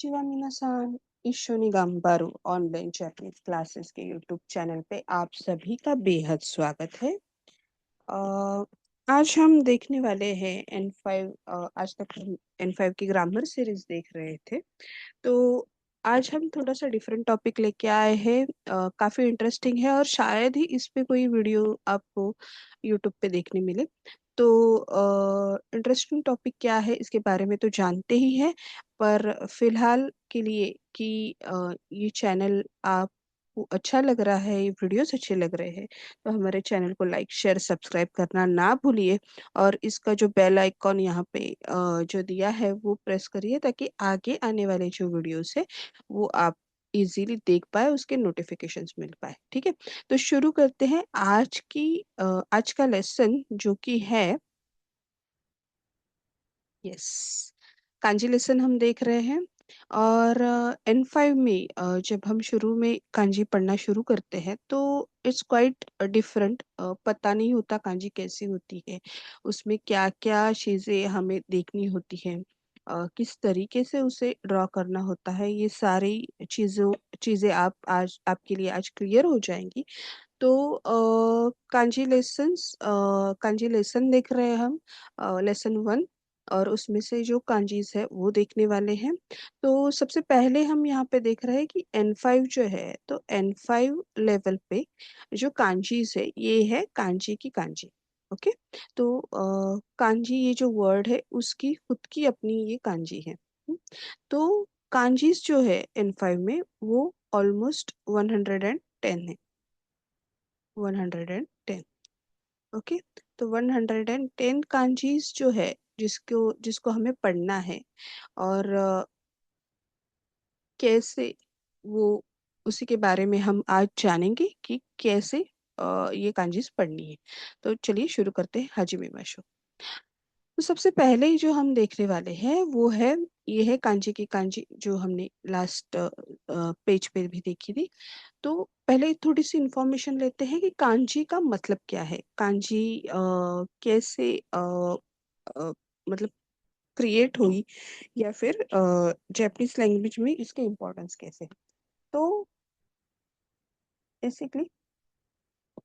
चिवा मिनासान, इशोनी गाम्बारू online Japanese classes के YouTube channel पे आप सभी का बेहद स्वागत है। अ, आज हम देखने वाले हैं N5। आज तक हम N5 की ग्रामर सीरीज देख रहे थे। तो आज हम थोड़ा-सा डिफरेंट टॉपिक लेके आए हैं। काफ़ी इंटरेस्टिंग है और शायद ही इस पे कोई वीडियो आपको यूट्यूब पे देखने मिले। तो इंटरेस्टिंग टॉपिक क्या है इसके बारे में तो जानते ही हैं, पर फ़िलहाल के लिए कि ये चैनल आपको अच्छा लग रहा है, ये वीडियोज़ अच्छे लग रहे हैं, तो हमारे चैनल को लाइक, शेयर, सब्सक्राइब करना ना भूलिए और इसका जो बेल आइकॉन यहाँ पे जो दिया है वो प्रेस करिए ताकि आगे आने वाले जो वीडियोस है वो आप इजीली देख पाए, उसके नोटिफिकेशंस मिल पाए। ठीक है, तो शुरू करते हैं आज का लेसन जो कि है यस कांजी लेसन हम देख रहे हैं। और N5 में जब हम शुरू में कांजी पढ़ना शुरू करते हैं तो इट्स क्वाइट डिफरेंट। पता नहीं होता कांजी कैसी होती है, उसमें क्या-क्या चीज़ें हमें देखनी होती हैं, किस तरीके से उसे ड्रॉ करना होता है, ये सारी चीज़ें आप आज आपके लिए आज क्लियर हो जाएँगी। तो कांजी लेसन देख रहे हैं हम, लेसन 1, और उसमें से जो कांजीज़ है वो देखने वाले हैं। तो सबसे पहले हम यहाँ पे देख रहे हैं कि N5 जो है, तो N5 लेवल पे जो कांजीज़ है ये है कांजी की कांजी। ओके? तो कांजी ये जो वर्ड है उसकी खुद की अपनी ये कांजी है। तो कांजीज़ जो है N5 में वो ऑलमोस्ट 110 है। 110। ओके, तो 110 कांजीज जो है जिसको जिसको हमें पढ़ना है, और कैसे वो उसी के बारे में हम आज जानेंगे कि कैसे ये कांजीज पढ़नी है। तो चलिए शुरू करते हैं हाजिमे माशो। तो सबसे पहले ही जो हम देखने वाले हैं वो है, ये है कांजी की कांजी जो हमने लास्ट पेज पे भी देखी थी। तो पहले थोड़ी-सी इन्फॉर्मेशन लेते हैं कि कांजी का मतलब क्या है? कांजी कैसे अ, मतलब क्रिएट हुई, या फिर जैपनीज़ लैंग्वेज में इसके इम्पोर्टेंस कैसे है? तो basically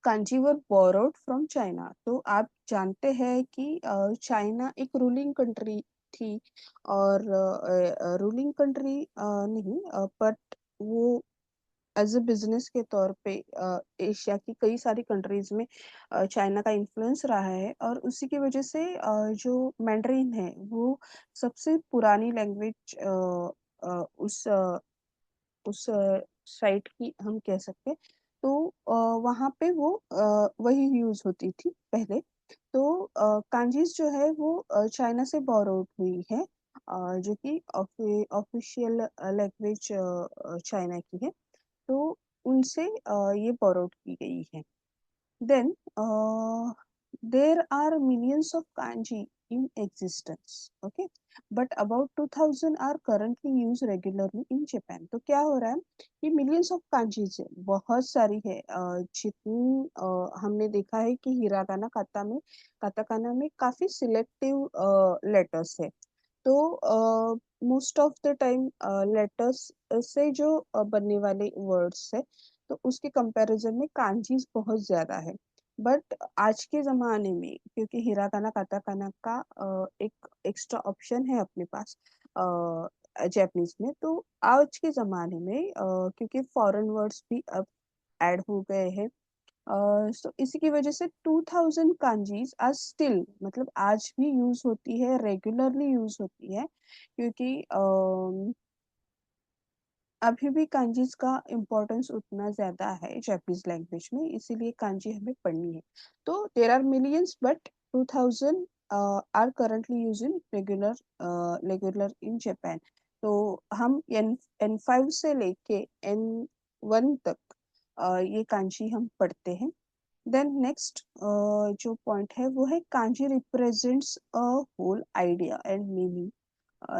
kanji were borrowed from China. तो आप जानते हैं कि चाइना एक रूलिंग कंट्री थी, और रूलिंग कंट्री नहीं, बट वो एज़ अ बिज़नेस के तौर पे एशिया की कई सारी कंट्रीज़ में चाइना का इन्फ्लुएंस रहा है, और उसी की वजह से जो मैंडरिन है वो सबसे पुरानी लैंग्वेज उस साइट की हम कह सकते हैं। तो वहाँ पे वो वही यूज़ होती थी पहले। तो कांजीज़ जो है वो चाइना से बोरोड हुई है, जो कि ऑफ़िशियल लैंग्वेज चाइना की है। तो उनसे ये बोरोड की गई है। Then there are millions of kanji in existence, okay? But about 2000 are currently used regularly in Japan. तो क्या हो रहा है कि millions of kanjis है, बहुत सारी है। जितनी हमने देखा है कि हिरागाना काताकाना में काफी सिलेक्टिव लेटर्स है। तो most of the time letters से जो बनने वाले वर्ड्स है, तो उसके कंपैरिजन में कांजीज़ बहुत ज़्यादा है। बट आज के ज़माने में क्योंकि हिरागाना काताकाना का एक एक्स्ट्रा ऑप्शन है अपने पास जैपनीज़ में, तो आज के ज़माने में क्योंकि फॉरेन वर्ड्स भी अब ऐड हो गए हैं, सो इसी की वजह से 2000 कांजीज़ आज स्टिल, मतलब आज भी यूज़ होती है, रेगुलरली यूज़ होती है, क्योंकि अभी भी कांजीज़ का इम्पोर्टेंस उतना ज़्यादा है जापानीज़ लैंग्वेज में, इसीलिए कांजी हमें पढ़नी है। तो there are millions but 2000 are currently used in regular in Japan. तो हम N5 से लेके N1 तक ये कांजी हम पढ़ते हैं। देन नेक्स्ट जो पॉइंट है वो है kanji represents a whole idea and meaning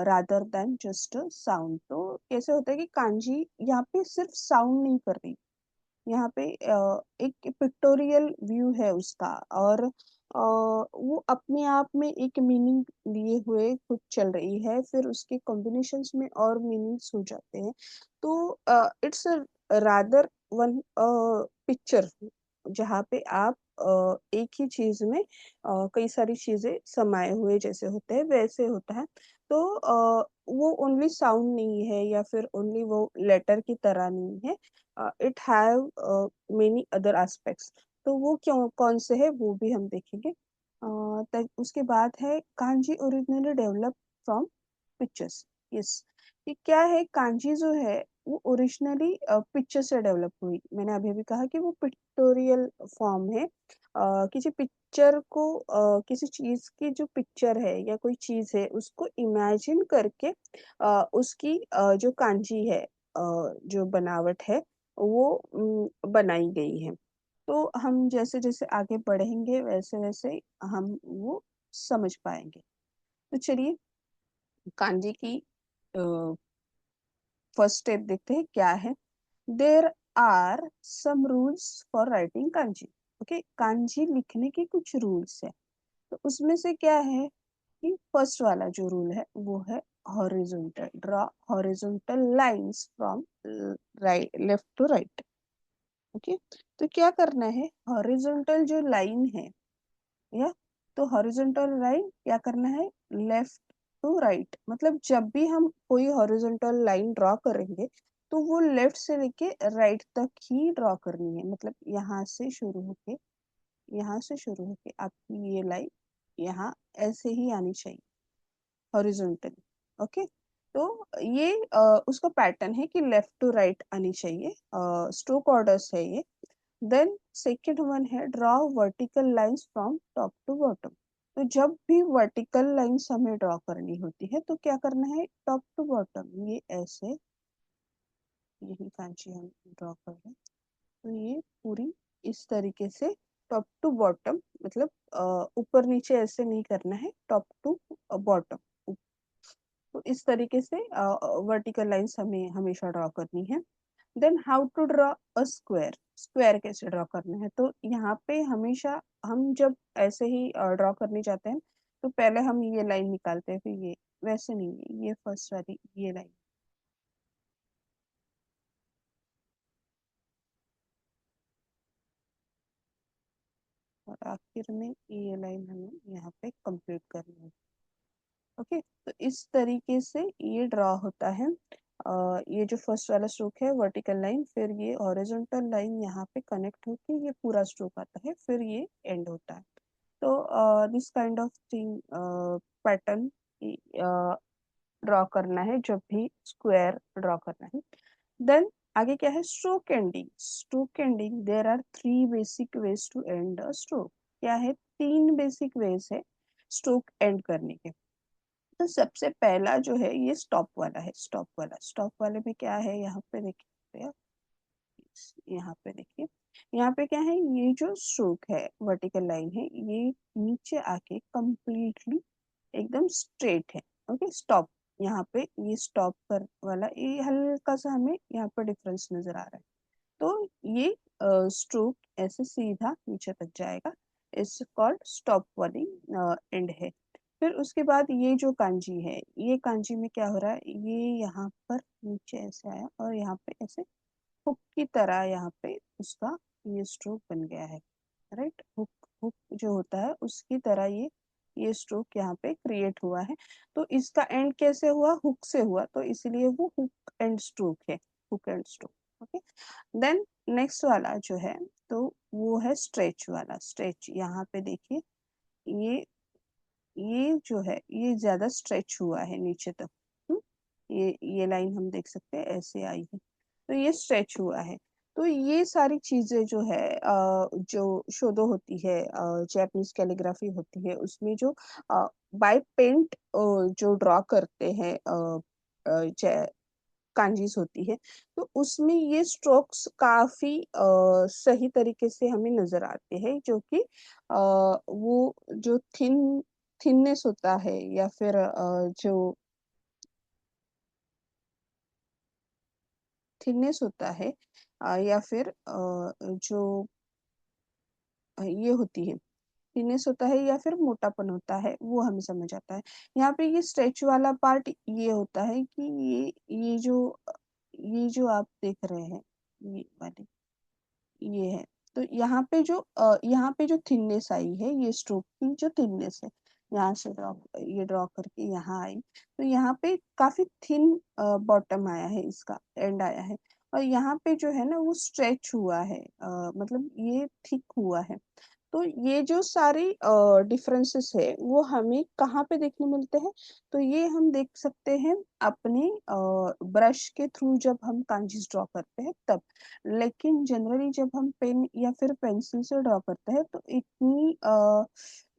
rather than just sound. तो कैसे होता है कि कांजी यहाँ पे सिर्फ साउंड नहीं कर रही, यहाँ पे एक पिक्टोरियल व्यू है उसका, और वो अपने आप में एक मीनिंग लिए हुए खुद चल रही है, फिर उसके कॉम्बिनेशंस में और मीनिंग्स हो जाते हैं। तो इट्स रादर वन पिक्चर जहाँ पे आप एक ही चीज में कई सारी चीजें समाये हुए जैसे होते हैं वैसे होता है। तो वो ओनली साउंड नहीं है या फिर ओनली वो लेटर की तरह नहीं है। It have many other aspects. तो वो क्यों कौन से है वो भी हम देखेंगे। उसके बाद है kanji originally develop from pictures. Yes, ये क्या है, कांजी जो है वो ओरिजिनली पिक्चर से डेवलप हुई। मैंने अभी भी कहा कि वो पिक्टोरियल फॉर्म है। किसी पिक्चर को किसी चीज की जो पिक्चर है या कोई चीज है उसको इमेजिन करके उसकी जो कांजी है, जो बनावट है वो बनाई गई है। तो हम जैसे जैसे आगे बढ़ेंगे वैसे वैसे हम वो समझ पाएंगे। तो चलिए कांजी की फर्स्ट स्टेप देखते हैं क्या है। There are some rules for writing kanji. Okay, kanji लिखने के कुछ रूल्स है। तो उसमें से क्या है कि फर्स्ट वाला जो रूल है वो है horizontal. Draw horizontal lines from right left to right. Okay, तो क्या करना है, हॉरिजॉन्टल जो लाइन है या तो हॉरिजॉन्टल लाइन क्या करना है, लेफ्ट टू राइट। मतलब जब भी हम कोई हॉरिजॉन्टल लाइन ड्रॉ करेंगे तो वो लेफ्ट से लेके राइट तक ही ड्रॉ करनी है। मतलब यहाँ से शुरू होके आपकी ये लाइन यहाँ ऐसे ही आनी चाहिए हॉरिजॉन्टली। ओके, तो ये उसका पैटर्न है कि लेफ्ट टू राइट आनी चाहिए। स्ट्रोक ऑर्डर्स है ये। देन सेकेंड वन है draw vertical lines from top to bottom. तो जब भी वर्टिकल लाइंस हमें ड्रॉ करनी होती है तो क्या करना है, टॉप टू बॉटम ये ऐसे, यही कांची हम ड्रॉ कर रहे हैं। तो ये पूरी इस तरीके से टॉप टू बॉटम, मतलब ऊपर नीचे ऐसे नहीं करना है, टॉप टू बॉटम। तो इस तरीके से वर्टिकल लाइंस हमें हमेशा ड्रॉ करनी है। Then how to draw a square. Square कैसे ड्रॉ करना है, तो यहाँ पे हमेशा हम जब ऐसे ही ड्रॉ करने जाते हैं तो पहले हम ये लाइन निकालते हैं, फिर ये, वैसे नहीं है, ये फर्स्ट वाली ये लाइन और आखिर में ये लाइन हमें यहाँ पे कंप्लीट करनी है। ओके, तो इस तरीके से ये ड्रॉ होता है। ये जो फर्स्ट वाला स्ट्रोक है वर्टिकल लाइन, फिर ये हॉरिजॉन्टल लाइन यहाँ पे कनेक्ट होके ये पूरा स्ट्रोक आता है, फिर ये एंड होता है। तो this kind of thing pattern draw करना है जब भी स्क्वायर ड्रॉ करना है। देन आगे क्या है, stroke ending. Stroke ending, there are three basic ways to end a stroke. क्या है, तीन बेसिक वेज है स्ट्रोक एंड करने के। तो सबसे पहला जो है ये स्टॉप वाला है। स्टॉप वाला, स्टॉप वाले में क्या है, यहाँ पे देखिए, यहाँ पे देखिए, यहाँ पे क्या है, ये जो स्ट्रोक है वर्टिकल लाइन है ये नीचे आके कंप्लीटली एकदम स्ट्रेट है। ओके, स्टॉप, यहाँ पे ये स्टॉप कर वाला ये हल्का सा हमें यहाँ पर डिफरेंस नजर आ रहा है। तो ये स्ट्रोक ऐसे सीधा नीचे तक जाएगा, इस कॉल्ड स्टॉप वाली एंड है। फिर उसके बाद ये जो कांजी है, ये कांजी में क्या हो रहा है, ये यहाँ पर नीचे ऐसे आया और यहाँ पे ऐसे हुक की तरह यहाँ पे उसका ये स्ट्रोक बन गया है। राइट, हुक, हुक जो होता है उसकी तरह ये स्ट्रोक यहाँ पे क्रिएट हुआ है। तो इसका एंड कैसे हुआ, हुक से हुआ, तो इसीलिए वो हुक एंड स्ट्रोक है, hook end stroke. Okay, then next वाला जो है तो वो है स्ट्रेच वाला। स्ट्रेच, यहाँ पे देखिए, ये ये जो है ये ज्यादा स्ट्रेच हुआ है नीचे तक। ये लाइन हम देख सकते हैं ऐसे आई है, तो ये स्ट्रेच हुआ है। तो ये सारी चीजें जो है जो शोदो होती है, जैपनीज कैलीग्राफी होती है, उसमें जो बाय पेंट जो ड्रॉ करते हैं कांजीज होती है, तो उसमें ये स्ट्रोक्स काफी सही तरीके से हमें नजर आते हैं, जो कि वो जो थिननेस होता है या फिर जो थिननेस होता है या फिर जो ये होती है थिकनेस होता है या फिर मोटापन होता है, वो हमें समझ आता है। यहाँ पे ये स्ट्रेच वाला पार्ट ये होता है कि ये जो आप देख रहे हैं, ये वाली ये है। तो यहाँ पे जो थिकनेस आई है, ये स्ट्रोक की जो थिकनेस है, यहाँ से ड्रॉ करके यहाँ आई, तो यहाँ पे काफी थिन बॉटम आया है, इसका एंड आया है। और यहाँ पे जो है ना वो स्ट्रेच हुआ है, मतलब ये थिक हुआ है। तो ये जो सारी डिफरेंसेस है वो हमें कहाँ पे देखने मिलते हैं? तो ये हम देख सकते हैं अपने ब्रश के थ्रू, जब हम कांजीस ड्रॉ करते हैं तब। लेकिन जनरली जब हम पेन या फिर पेंसिल से ड्रॉ करते हैं तो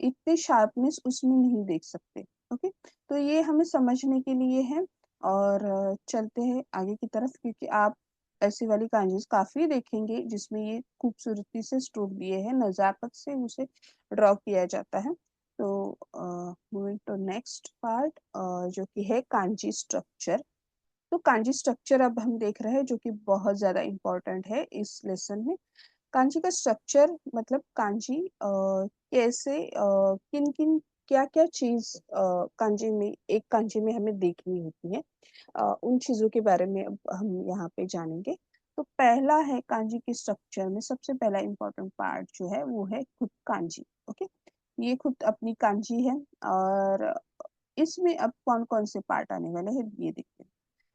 इतनी शार्पनेस उसमें नहीं देख सकते। ओके, तो ये हमें समझने के लिए है। और चलते हैं आगे की तरफ, क्योंकि आप ऐसी वाली कांजीज काफी देखेंगे जिसमें ये खूबसूरती से स्ट्रोक दिए हैं, नजाकत से उसे ड्रॉ किया जाता है। तो मूविंग टू नेक्स्ट पार्ट, जो कि है कांजी स्ट्रक्चर। तो कांजी स्ट्रक्चर अब हम देख रहे हैं, जो कि बहुत ज्यादा इम्पोर्टेंट है इस लेसन में। कांजी का स्ट्रक्चर मतलब कांजी कैसे, किन किन क्या क्या चीज कांजी में, एक कांजी में हमें देखनी होती है, उन चीजों के बारे में अब हम यहाँ पे जानेंगे। तो पहला है कांजी के स्ट्रक्चर में सबसे पहला इम्पोर्टेंट पार्ट जो है वो है खुद कांजी। ओके, ये खुद अपनी कांजी है। और इसमें अब कौन कौन से पार्ट आने वाले हैं ये देखते हैं।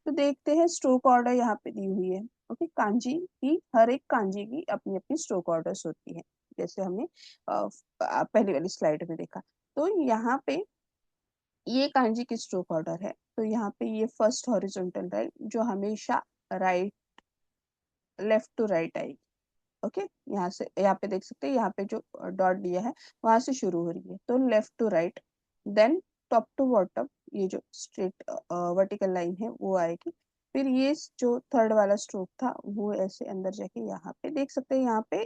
तो देखते हैं, स्ट्रोक ऑर्डर यहाँ पे दी हुई है। ओके, कांजी की हर एक कांजी की अपनी अपनी स्ट्रोक ऑर्डर्स होती है, जैसे हमने पहली वाली स्लाइड में देखा। तो यहाँ पे ये कांजी की स्ट्रोक ऑर्डर है। तो यहाँ पे ये फर्स्ट हॉरिजॉन्टल राइट जो हमेशा राइट लेफ्ट टू राइट आएगी। ओके, यहाँ से यहाँ पे देख सकते हैं, यहाँ पे जो डॉट दिया है वहां से शुरू हो रही है, तो left to right, then top to bottom, ये जो स्ट्रेट वर्टिकल लाइन है वो आएगी। फिर ये जो थर्ड वाला स्ट्रोक था वो ऐसे अंदर जाके यहाँ पे देख सकते हैं। यहाँ पे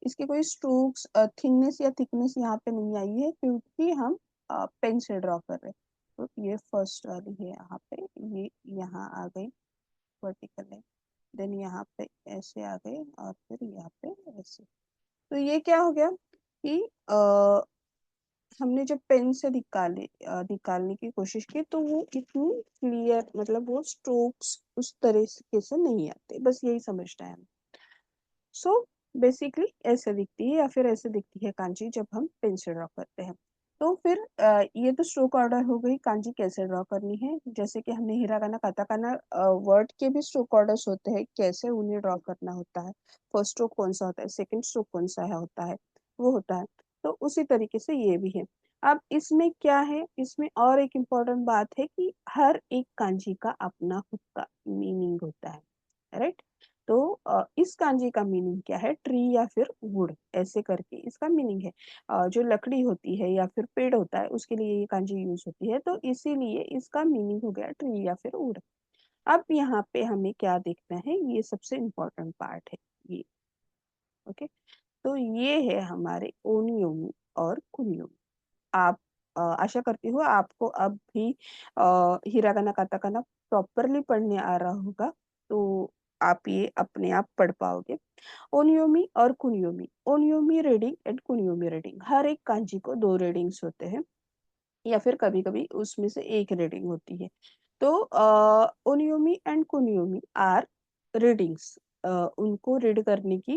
इसके कोई स्ट्रोक्स थिकनेस या थिकनेस यहाँ पे नहीं आई है, क्योंकि हम पेन से ड्रॉ कर रहे हैं। तो ये फर्स्ट वाली है यहाँ पे, ये यहाँ आ गई वर्टिकल लाइन, देन यहाँ पे ऐसे आ गए, और फिर यहाँ पे ऐसे। तो ये क्या हो गया कि हमने जब पेन से निकालने की कोशिश की तो वो इतनी क्लियर, मतलब वो स्ट्रोक्स उस तरीके से नहीं आते, बस यही समझना है हमें। सो बेसिकली ऐसे दिखती है, या फिर ऐसे दिखती है कांजी जब हम पेन से ड्रॉ करते हैं। तो फिर ये तो स्ट्रोक ऑर्डर हो गई, कांजी कैसे ड्रॉ करनी है। जैसे कि हमने हिरागाना काताकाना वर्ड के भी स्ट्रोक ऑर्डर्स होते हैं, कैसे उन्हें ड्रॉ करना होता है, फर्स्ट स्ट्रोक कौन सा होता है, सेकंड स्ट्रोक कौन सा है होता है, वो होता है। तो उसी तरीके से ये भी है। अब इसमें क्या है, इसमें और एक इम्पोर्टेंट बात है कि हर एक कांजी का अपना खुद का मीनिंग होता है, राइट। तो इस कांजी का मीनिंग क्या है, ट्री या फिर वुड, ऐसे करके इसका मीनिंग है। जो लकड़ी होती है या फिर पेड़ होता है उसके लिए ये कांजी यूज होती है, तो इसीलिए इसका मीनिंग हो गया ट्री या फिर वुड। अब यहाँ पे हमें क्या देखना है, ये सबसे इम्पोर्टेंट पार्ट है ये। ओके, तो ये है हमारे ओनियोमी और कुनियोमी। आप आशा करती हूँ आपको अब भी हिरागाना काताकाना प्रॉपरली पढ़ने आ रहा होगा, तो आप ये अपने आप पढ़ पाओगे। ओनियोमी और कुनियोमी, ओनियोमी रीडिंग एंड कुनियोमी रीडिंग, हर एक कांजी को दो रीडिंग्स होते हैं, या फिर कभी कभी उसमें से एक रीडिंग होती है। तो ओनियोमी एंड कुनियोमी आर रीडिंग्स, उनको रीड करने की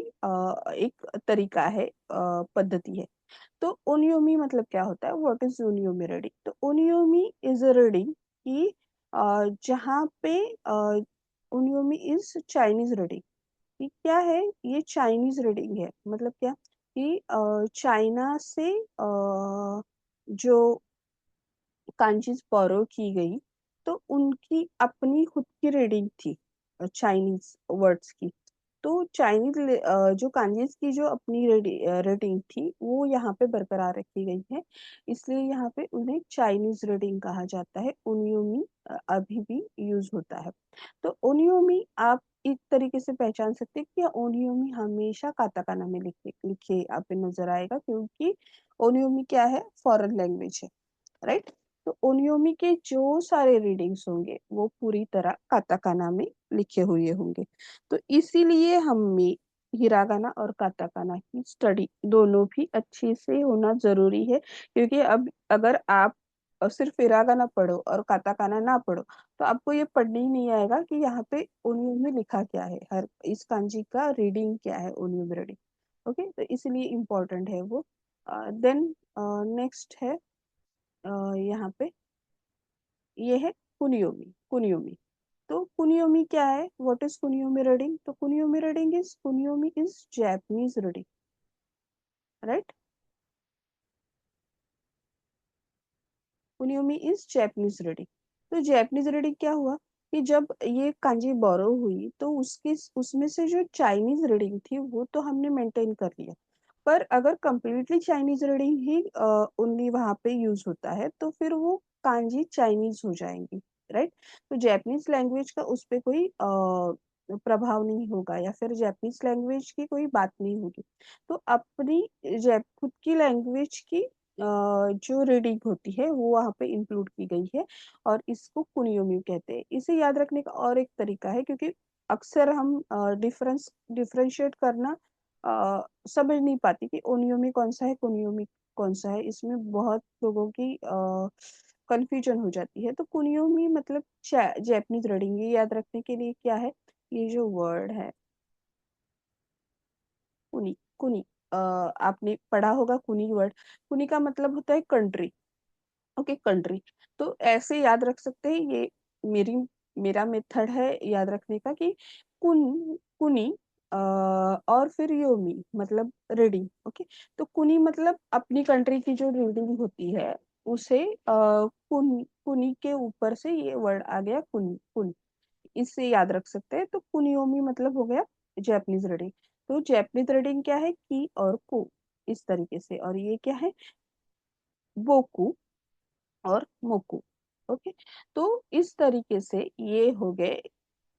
एक तरीका है, पद्धति है। तो ओनियोमी मतलब क्या होता है, व्हाट इज ओनियोमी रीडिंग। तो ओनियोमी इज अ रीडिंग कि जहाँ पे ओनियोमी इज चाइनीज रीडिंग। कि क्या है, ये चाइनीज रीडिंग है, मतलब क्या कि चाइना से जो कांचीज बोरो की गई, तो उनकी अपनी खुद की रीडिंग थी चाइनीज वर्ड्स की। तो चाइनीज जो कांजीज की जो अपनी रीडिंग थी वो यहाँ पे बरकरार रखी गई है, इसलिए यहाँ पे उन्हें चाइनीज रीडिंग कहा जाता है। ओनियोमी अभी भी यूज होता है। तो ओनियोमी आप एक तरीके से पहचान सकते हैं कि ओनियोमी हमेशा काताकाना में लिखे लिखे आप नजर आएगा, क्योंकि ओनियोमी क्या है, फॉरेन लैंग्वेज है, राइट। तो ओनियोमी के जो सारे रीडिंग्स होंगे वो पूरी तरह काताकाना में लिखे हुए होंगे। तो इसीलिए हमें हिरागाना और काताकाना की स्टडी दोनों भी अच्छे से होना जरूरी है, क्योंकि अब अगर आप सिर्फ हिरागाना पढ़ो और काताकाना ना पढ़ो तो आपको ये पढ़ने ही नहीं आएगा कि यहाँ पे ओनियो में लिखा क्या है, हर इस कांजी का रीडिंग क्या है ओनियो में रीडिंग। ओके, तो इसलिए इम्पोर्टेंट है वो। देन नेक्स्ट है यहाँ पे, ये है कुनियोमी। कुनियोमी, तो कुनियोमी क्या है, व्हाट इज कुनियोमी रीडिंग? तो kunyomi is Japanese reading, right. Kunyomi is Japanese reading. तो जापानीज रीडिंग क्या हुआ कि जब ये कांजी बोरो हुई तो उसकी उसमें से जो चाइनीज रीडिंग थी वो तो हमने मेंटेन कर लिया, पर अगर कंप्लीटली चाइनीज रीडिंग ही ओनली वहां पे यूज होता है तो फिर वो कांजी चाइनीज हो जाएंगी, राइट। तो जापानीज लैंग्वेज का उस पे कोई प्रभाव नहीं होगा, या फिर जापानीज लैंग्वेज की कोई बात नहीं होगी। तो अपनी खुद की लैंग्वेज की जो रीडिंग होती है वो वहाँ पे इंक्लूड की गई है, और इसको कुनियोमी कहते हैं। इसे याद रखने का और एक तरीका है, क्योंकि अक्सर हम डिफरेंशिएट करना समझ नहीं पाती कि ओनियोमी कौन सा है, कुनियोमी कौन सा है, इसमें बहुत लोगों की कंफ्यूजन हो जाती है। तो कुनियोमी मतलब जैपनीज रीडिंग, ये याद रखने के लिए क्या है, ये जो वर्ड है कुनी, कुनी, आपने पढ़ा होगा कुनी वर्ड। कुनी का मतलब होता है कंट्री। Okay, country. तो ऐसे याद रख सकते हैं ये, मेरी मेरा मेथड है याद रखने का कि कुनी और फिर योमी मतलब रीडिंग। ओके, तो कुनी मतलब अपनी कंट्री की जो रीडिंग होती है उसे कुनी के ऊपर से ये वर्ड आ गया कुनी, कुनी, इससे याद रख सकते हैं। तो कुनियोमी मतलब हो गया जैपनीज रीडिंग। तो जैपनीज रीडिंग क्या है, की और कु, इस तरीके से, और ये क्या है, बोकू और मोकू। ओके, तो इस तरीके से ये हो गए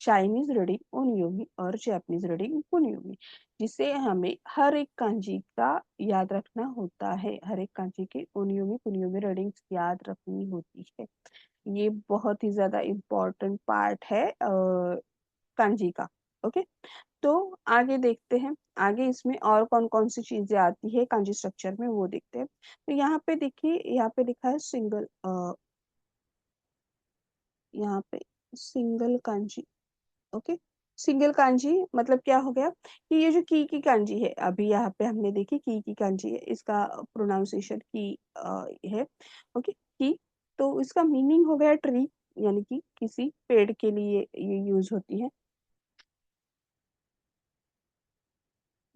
चाइनीज रीडिंग ओनियोमी और जापानीज रीडिंग कुनियोमी, जिसे हमें हर एक कांजी का याद रखना होता है, हर एक कांजी के ओनियोमी कुनियोमी रीडिंग्स याद रखनी होती है। ये बहुत ही ज्यादा इम्पोर्टेंट पार्ट है कांजी का। ओके, तो आगे देखते हैं, आगे इसमें और कौन कौन सी चीजें आती है कांजी स्ट्रक्चर में वो देखते हैं। तो यहाँ पे देखिए, यहाँ पे लिखा है सिंगल, यहाँ पे single kanji. Okay, single kanji मतलब क्या हो गया कि ये जो की कांजी है, अभी यहाँ पे हमने देखी की कांजी है, इसका प्रोनाउंसिएशन की है। ओके, की, तो इसका मीनिंग हो गया ट्री, यानी कि किसी पेड़ के लिए ये यूज होती है।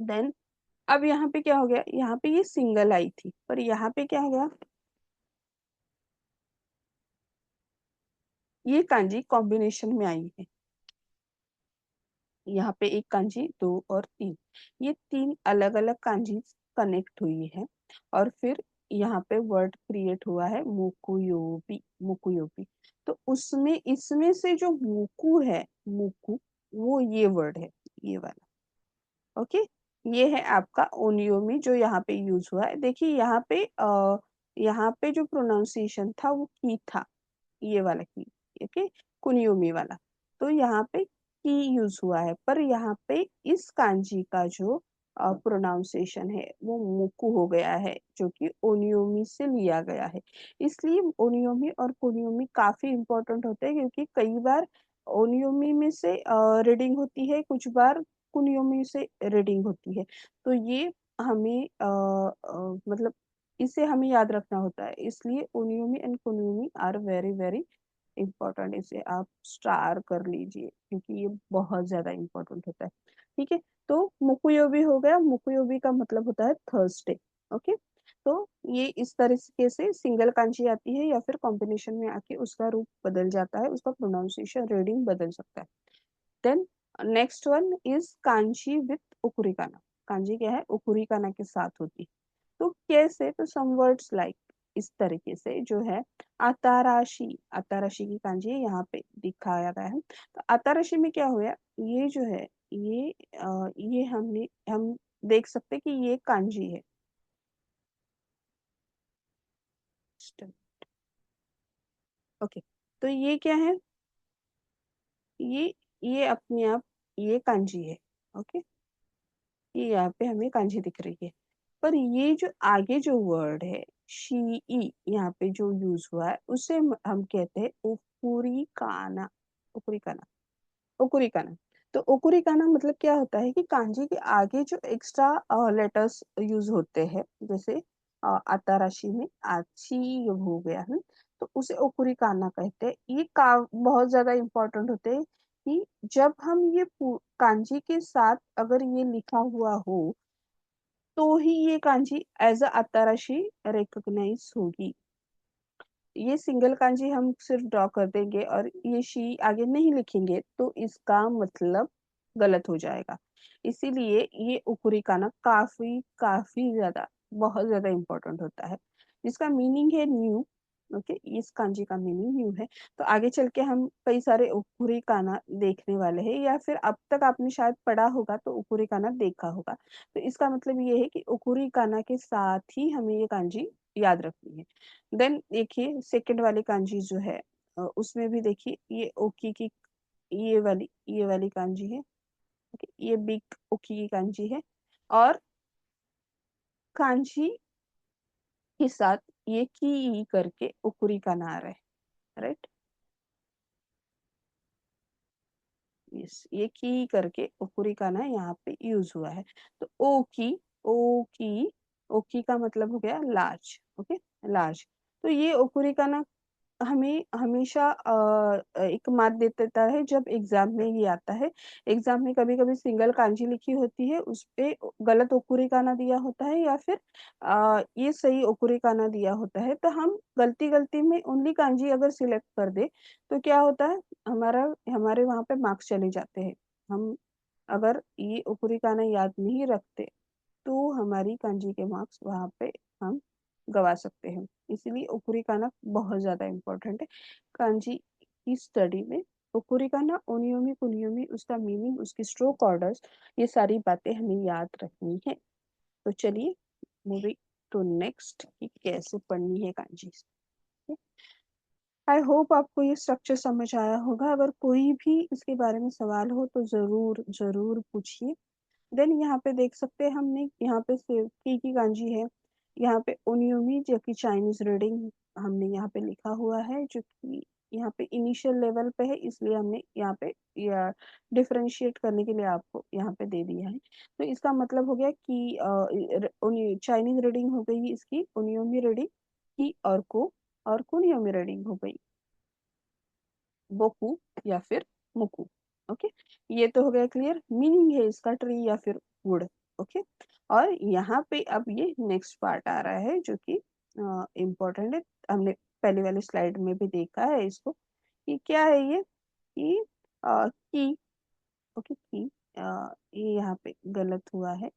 देन अब यहाँ पे क्या हो गया, यहाँ पे ये सिंगल आई थी, पर यहाँ पे क्या हो गया, ये कांजी कॉम्बिनेशन में आई है। यहाँ पे एक कांजी, दो और तीन, ये तीन अलग अलग कांजी कनेक्ट हुई है, और फिर यहाँ पे वर्ड क्रिएट हुआ है मुकुयोबी, मुकुयोबी। तो उसमें इसमें से जो मुकु है, मुकु, वो ये वर्ड है, ये वाला। ओके, ये है आपका ओनियोमी जो यहाँ पे यूज हुआ है। देखिए यहाँ पे जो प्रोनाउंसिएशन था वो की था, ये वाला की। ओके, कुनियोमी वाला, तो यहाँ पे की यूज हुआ है, पर यहाँ पे इस कांजी का जो प्रोनाउंसिएशन है वो मुकु हो गया है, जो कि ओनियोमी से लिया गया है। इसलिए ओनियोमी और कुनियोमी काफी इंपॉर्टेंट होते हैं, क्योंकि कई बार ओनियोमी में से रीडिंग होती है, कुछ बार कुनियोमी से रीडिंग होती है। तो ये हमें मतलब इसे हमें याद रखना होता है, इसलिए onyomi and kunyomi are very very important. इसे आप स्टार कर लीजिए, क्योंकि ये बहुत ज्यादा इम्पोर्टेंट होता है। ठीक है, तो मुकुयोबी हो गया, मुकुयोबी का मतलब होता है थर्सडे। ओके, तो ये इस तरीके से सिंगल कांची आती है, या फिर कॉम्बिनेशन में आके उसका रूप बदल जाता है, उसका प्रोनाउंसिएशन रीडिंग बदल सकता है। Then next one is kanji with okurigana. Kanji क्या है, उकुरिकाना के साथ होती है। तो कैसे, तो सम वर्ड्स लाइक, इस तरीके से जो है, आताराशी, आताराशी की कांजी यहाँ पे दिखाया गया है। तो आताराशी में क्या हुआ, ये जो है, ये हम देख सकते हैं कि ये कांजी है। ओके, तो ये क्या है, ये ये अपने आप ये कांजी है। ओके, ये यहाँ पे हमें कांजी दिख रही है। पर ये जो आगे जो वर्ड है शी ई, यहाँ पे जो यूज हुआ है उसे हम कहते हैं ओकुरिकाना। ओकुरिकाना, ओकुरिकाना। तो ओकुरिकाना मतलब क्या होता है कि कांजी के आगे जो एक्स्ट्रा लेटर्स यूज होते हैं, जैसे आताराशी में आची हो गया है, तो उसे ओकुरिकाना कहते हैं। ये का बहुत ज्यादा इम्पोर्टेंट होते हैं कि जब हम ये कांजी के साथ अगर ये लिखा हुआ हो तो ही ये kanji as a Atarashii recognise होगी। ये सिंगल कांजी हम सिर्फ ड्रॉ कर देंगे और ये शी आगे नहीं लिखेंगे तो इसका मतलब गलत हो जाएगा। इसीलिए ये उकुरी काना काफी काफी ज्यादा बहुत ज्यादा इम्पोर्टेंट होता है, जिसका मीनिंग है न्यू। ओके, इस कांजी का मीनिंग न्यू है। तो आगे चल के हम कई सारे उकुरी काना देखने वाले हैं, या फिर अब तक आपने शायद पढ़ा होगा तो उकुरी काना देखा होगा। तो इसका मतलब ये है कि उकुरी काना के साथ ही हमें ये कांजी याद रखनी है। देन देखिए सेकंड वाली कांजी जो है, उसमें भी देखिए ये ओकी की, ये वाली कांजी है। ओके, ये बिग ओकी की कांजी है। और कांजी के साथ ये की करके उकुरी का ना आ रहा है, राइट। यस, ये की करके उकुरी का ना यहाँ पे यूज हुआ है। तो ओ की का मतलब हो गया लार्ज। Okay, large. तो ये उकुरी का ना हमें हमेशा एक मार्क दे देता है जब एग्जाम में ये आता है। एग्जाम में कभी कभी सिंगल कांजी लिखी होती है, उस पे गलत ओकुरी काना दिया होता है, या फिर ये सही ओकुरी काना दिया होता है। तो हम गलती गलती में ओनली कांजी अगर सिलेक्ट कर दे तो क्या होता है, हमारा हमारे वहां पे मार्क्स चले जाते हैं। हम अगर ये ओकुरी काना याद नहीं रखते तो हमारी कांजी के मार्क्स वहां पे हम गवा सकते हैं। इसीलिए ओकुरी काना बहुत ज्यादा इम्पोर्टेंट है कांजी की स्टडी में। ओकुरी काना, ओनियोमी, कुनियोमी, उसका मीनिंग, उसकी स्ट्रोक ऑर्डर्स, ये सारी बातें हमें याद रखनी है। तो चलिए मूवी टू नेक्स्ट कि कैसे पढ़नी है कांजी। आई होप आपको ये स्ट्रक्चर समझ आया होगा। अगर कोई भी इसके बारे में सवाल हो तो जरूर जरूर पूछिए। देन यहाँ पे देख सकते हैं, हमने यहाँ पे की कांजी है, यहाँ पे ओनियोमी जो कि चाइनीज रीडिंग हमने यहाँ पे लिखा हुआ है, जो कि यहाँ पे इनिशियल लेवल पे है, इसलिए हमने यहाँ पे या डिफरेंशिएट करने के लिए आपको यहाँ पे दे दिया है। तो इसका मतलब हो गया कि चाइनीज रीडिंग हो गई इसकी ओनियोमी रीडिंग की, और कुनियोमी रीडिंग हो गई बोकू या फिर मुकू। ओके, ये तो हो गया क्लियर। मीनिंग है इसका ट्री या फिर वुड। ओके, और यहाँ पे अब ये नेक्स्ट पार्ट आ रहा है जो कि इम्पोर्टेंट है। हमने पहले वाले स्लाइड में भी देखा है इसको कि क्या है ये कि की। ओके, की ये यहाँ पे गलत हुआ है।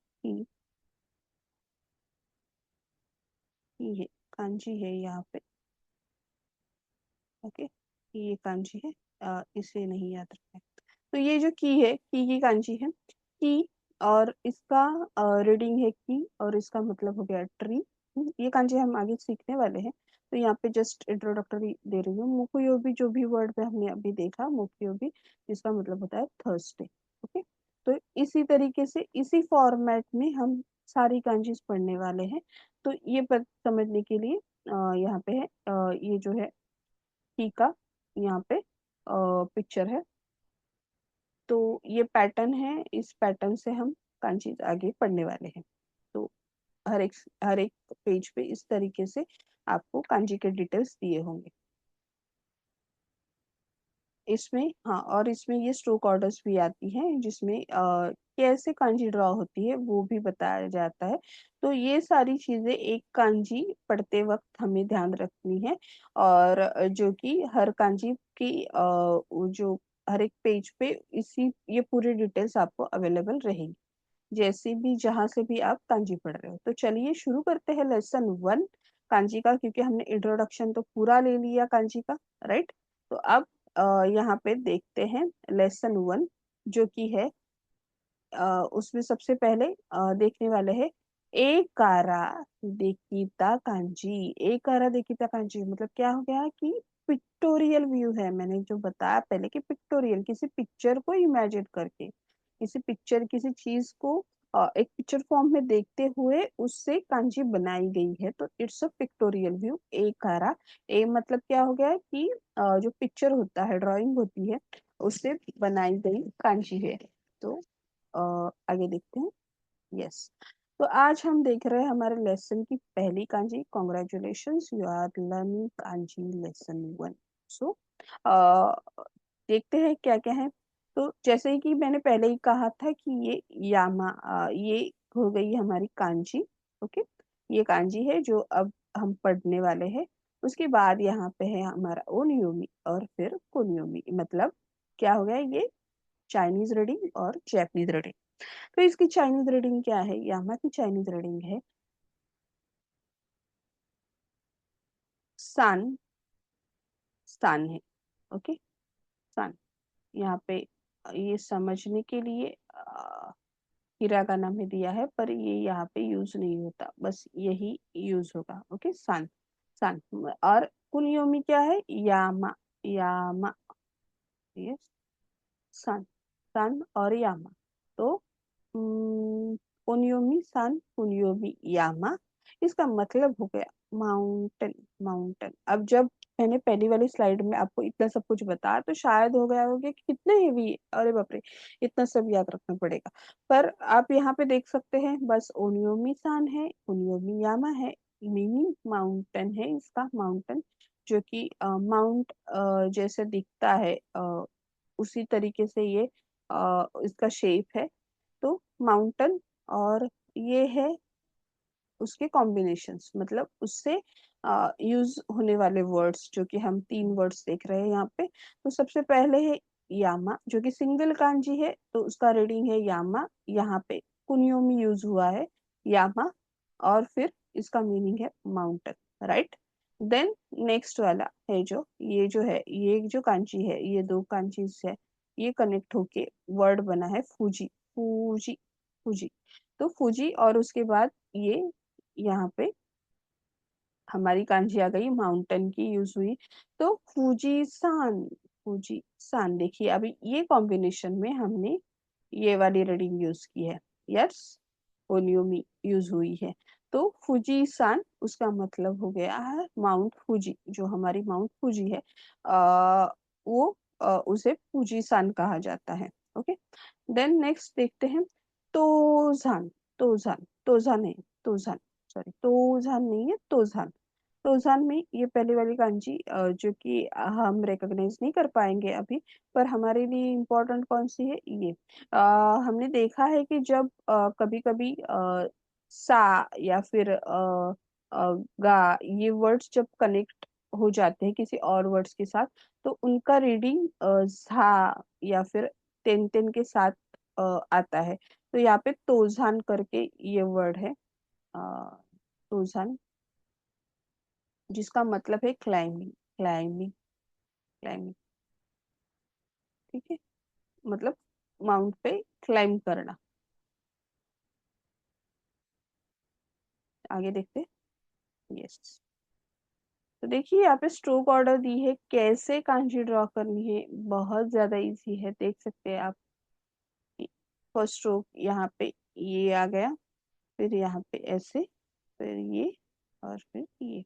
की है, कांजी है यहाँ पे। ओके, ये कांजी है, इसे नहीं याद रखना है। तो ये जो की कांजी है की, और इसका रीडिंग है की, और इसका मतलब हो गया ट्री। ये कांजी हम आगे सीखने वाले हैं, तो यहाँ पे जस्ट इंट्रोडक्टरी दे रही हूँ। मुकुयोबी जो भी वर्ड पे हमने अभी देखा, मुकुयोबी, जिसका मतलब होता है थर्सडे। ओके, तो इसी तरीके से इसी फॉर्मेट में हम सारी कांजीज पढ़ने वाले हैं। तो ये समझने के लिए यहाँ पे है, ये जो है की का यहाँ पे पिक्चर है। तो ये पैटर्न है, इस पैटर्न से हम कांची आगे पढ़ने वाले हैं। तो हर एक पेज पे इस तरीके से आपको कांजी के डिटेल्स दिए होंगे इसमें। हाँ, और इसमें ये स्ट्रोक ऑर्डर्स भी आती हैं, जिसमें कैसे कांजी ड्रॉ होती है वो भी बताया जाता है। तो ये सारी चीजें एक कांजी पढ़ते वक्त हमें ध्यान रखनी है, और जो कि हर कांजी की वो जो हर एक पेज पे इसी ये पूरी डिटेल्स आपको अवेलेबल रहेगी, जैसे भी जहां से भी आप कांजी पढ़ रहे हो। तो चलिए शुरू करते हैं लेसन 1 कांजी का, क्योंकि हमने इंट्रोडक्शन तो पूरा ले लिया कांजी का, राइट। तो अब यहाँ पे देखते हैं लेसन 1 जो कि है, उसमें सबसे पहले देखने वाले हैं एकारा देखिता कांजी। एकारा देखिता कांजी मतलब क्या हो गया कि पिक्टोरियल व्यू है। मैंने जो बताया पहले कि पिक्टोरियल, किसी पिक्चर को इमेजिन करके, किसी पिक्चर किसी चीज को एक पिक्चर फॉर्म में देखते हुए उससे कांजी बनाई गई है, तो इट्स अ पिक्टोरियल व्यू। ए कारा, ए मतलब क्या हो गया कि जो पिक्चर होता है, ड्राइंग होती है, उससे बनाई गई कांजी है। तो आगे देखते हैं। यस, तो आज हम देख रहे हैं हमारे लेसन की पहली kanji. Congratulations, you are learning kanji lesson 1। So देखते हैं क्या क्या है। तो जैसे कि मैंने पहले ही कहा था कि ये हो गई हमारी कांजी। ओके, ये कांजी है जो अब हम पढ़ने वाले हैं। उसके बाद यहाँ पे है हमारा ओनियोमी और फिर कुनियोमी। मतलब क्या हो गया, ये चाइनीज रीडिंग और जैपनीज रीडिंग। तो इसकी चाइनीज रीडिंग क्या है, यामा की चाइनीज रीडिंग है सान। सान है, ओके, सान। यहाँ पे ये समझने के लिए हीरा का नाम ही दिया है, पर ये यहाँ पे यूज नहीं होता, बस यही यूज होगा। ओके, सान, सान। और कुनियोमी क्या है, यामा, यामा। यस, सान, सान और यामा। तो कुनियोमी सान, कुनियोमी यामा, इसका मतलब हो गया माउंटेन। माउंटेन। अब जब मैंने पहली वाली स्लाइड में आपको इतना सब कुछ बताया तो शायद हो गया होगा कि कितना हेवी है, अरे बाप रे, इतना सब याद रखना पड़ेगा। पर आप यहाँ पे देख सकते हैं, बस ओनियोमी सान है, ओनियोमी यामा है, मीनिंग माउंटेन है इसका। माउंटेन जो कि माउंट जैसे दिखता है, उसी तरीके से ये इसका शेप है। तो माउंटेन, और ये है उसके कॉम्बिनेशंस, मतलब उससे यूज होने वाले वर्ड्स, जो कि हम तीन वर्ड्स देख रहे हैं यहाँ पे। तो सबसे पहले है यामा, जो कि सिंगल कांजी है, तो उसका रीडिंग है यामा। यहाँ पे कुनियोमी यूज हुआ है, यामा, और फिर इसका मीनिंग है माउंटेन, राइट। देन नेक्स्ट वाला है जो है, ये जो कांजी है, ये दो कांजीज है, ये कनेक्ट होके वर्ड बना है फूजी। Fuji, Fuji. तो फूजी, और उसके बाद ये यहाँ पे हमारी कांजी आ गई, माउंटेन की यूज हुई। तो फूजी सान, फूजी सान। देखिए अभी ये कॉम्बिनेशन में हमने ये वाली रीडिंग यूज की है। यस, ओनियोमी यूज हुई है। तो फूजी सान, उसका मतलब हो गया है माउंट फूजी। जो हमारी माउंट फूजी है, वो उसे फूजी सान कहा जाता है। ओके, देन नेक्स्ट देखते हैं तोजान। तोजान, तोजान है, तोजान, सॉरी, तोजान नहीं है, तोजान। तोजान में ये पहली वाली कांजी जो कि हम रिकॉग्नाइज नहीं कर पाएंगे अभी, पर हमारे लिए इम्पोर्टेंट कौन सी है, ये हमने देखा है कि जब कभी कभी सा या फिर गा, ये वर्ड्स जब कनेक्ट हो जाते हैं किसी और वर्ड्स के साथ, तो उनका रीडिंग झा या फिर तेन तेन के साथ आता है। तो यहाँ पे तोजान करके ये वर्ड है, तोजान, जिसका मतलब है क्लाइंबिंग। क्लाइंबिंग, क्लाइंबिंग, ठीक है, मतलब माउंट पे क्लाइंब करना। आगे देखते हैं। यस, तो देखिए यहाँ पे स्ट्रोक ऑर्डर दी है, कैसे कांजी ड्रॉ करनी है, बहुत ज्यादा इजी है, देख सकते हैं आप। फर्स्ट स्ट्रोक यहाँ पे ये आ गया, फिर यहाँ पे ऐसे, फिर ये, और फिर ये।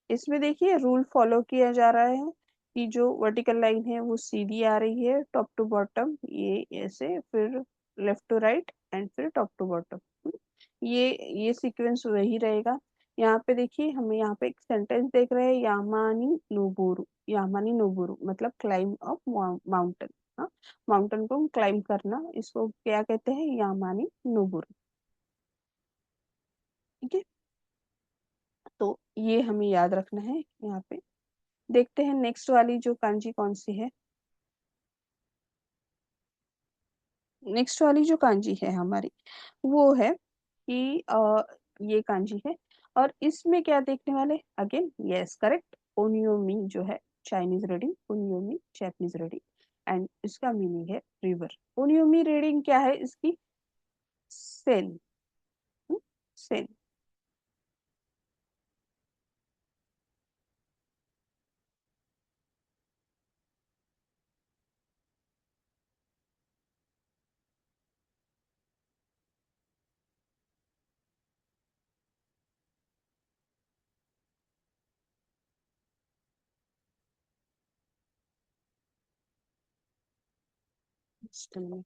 इसमें देखिए रूल फॉलो किया जा रहा है कि जो वर्टिकल लाइन है वो सीधी आ रही है, टॉप टू बॉटम, ये ऐसे, फिर लेफ्ट टू राइट, एंड फिर टॉप टू बॉटम। ये सीक्वेंस वही रहेगा। यहाँ पे देखिए, हमें यहाँ पे एक सेंटेंस देख रहे हैं, यामानी नोबोरू। यामानी नोबोरू मतलब क्लाइम अप माउंटेन। हाँ, माउंटेन को क्लाइम करना, इसको क्या कहते हैं, यामानी नोबोरू। ठीक है, तो ये हमें याद रखना है यहाँ पे। देखते हैं नेक्स्ट वाली जो कांजी कौन सी है। नेक्स्ट वाली जो कांजी है हमारी, वो है कि ये कांजी है, और इसमें क्या देखने वाले, अगेन यस करेक्ट, ओनियोमी जो है Chinese reading, onyomi Japanese reading, and इसका मीनिंग है रिवर। ओनियोमी रीडिंग क्या है इसकी, सेन, सेन। Just a minute.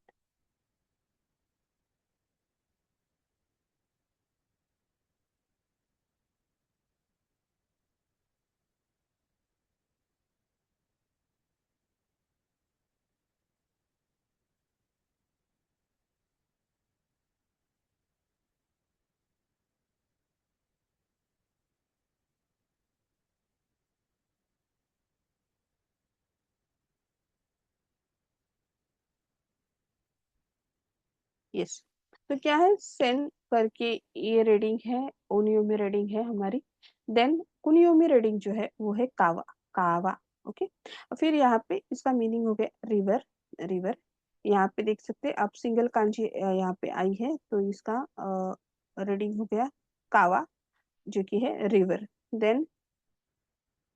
यस, तो क्या है, सेन करके ये रीडिंग है, ओनियोमी रीडिंग है हमारी। देन कुनियोमी रीडिंग जो है वो है कावा, कावा। ओके, और फिर यहाँ पे इसका मीनिंग हो गया रिवर, रिवर। यहाँ पे देख सकते हैं आप, सिंगल कांजी यहाँ पे आई है, तो इसका रीडिंग हो गया कावा, जो कि है रिवर। देन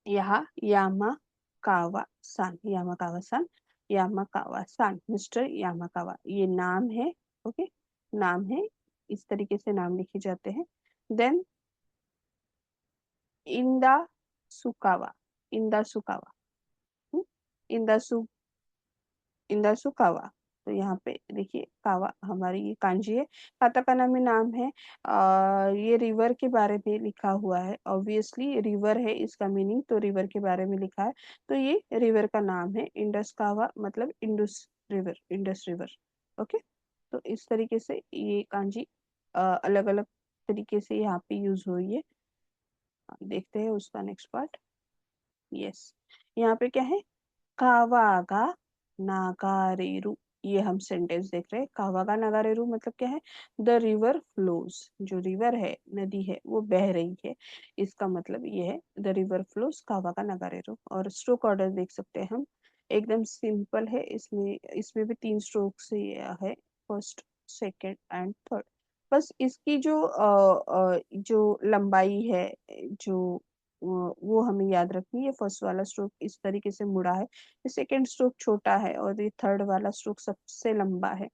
यहाँ यामा कावा सान, यामा कावा सान, यामा कावा सान, मिस्टर यामा कावा, ये नाम है। ओके, नाम है, इस तरीके से नाम लिखे जाते हैं। देन इंदा सुकावा, इंदा सुकावा, इंदा सु, इंदासु कावा। तो यहाँ पे देखिए कावा हमारी ये कांजी है, काताकाना में नाम है। ये रिवर के बारे में लिखा हुआ है, ऑब्वियसली रिवर है इसका मीनिंग, तो रिवर के बारे में लिखा है, तो ये रिवर का नाम है। इंडस कावा मतलब Indus river, Indus river. Okay, तो इस तरीके से ये कांजी अलग अलग तरीके से यहाँ पे यूज हुई है। देखते हैं उसका नेक्स्ट पार्ट। यस, यहाँ पे क्या है, कावागा नागारेरु, ये हम सेंटेंस देख रहे हैं। कावागा नागारेरु मतलब क्या है, द रिवर फ्लोज, जो रिवर है, नदी है, वो बह रही है, इसका मतलब ये है द रिवर फ्लोज कावागा नागारेरु। और स्ट्रोक ऑर्डर देख सकते हैं हम, एकदम सिंपल है, इसमें इसमें भी 3 स्ट्रोक से है, फर्स्ट, सेकंड एंड थर्ड। बस इसकी जो लंबाई है, जो वो हमें याद रखनी है। फर्स्ट वाला स्ट्रोक इस तरीके से मुड़ा है, सेकेंड स्ट्रोक छोटा है, और ये थर्ड वाला स्ट्रोक सबसे लंबा है।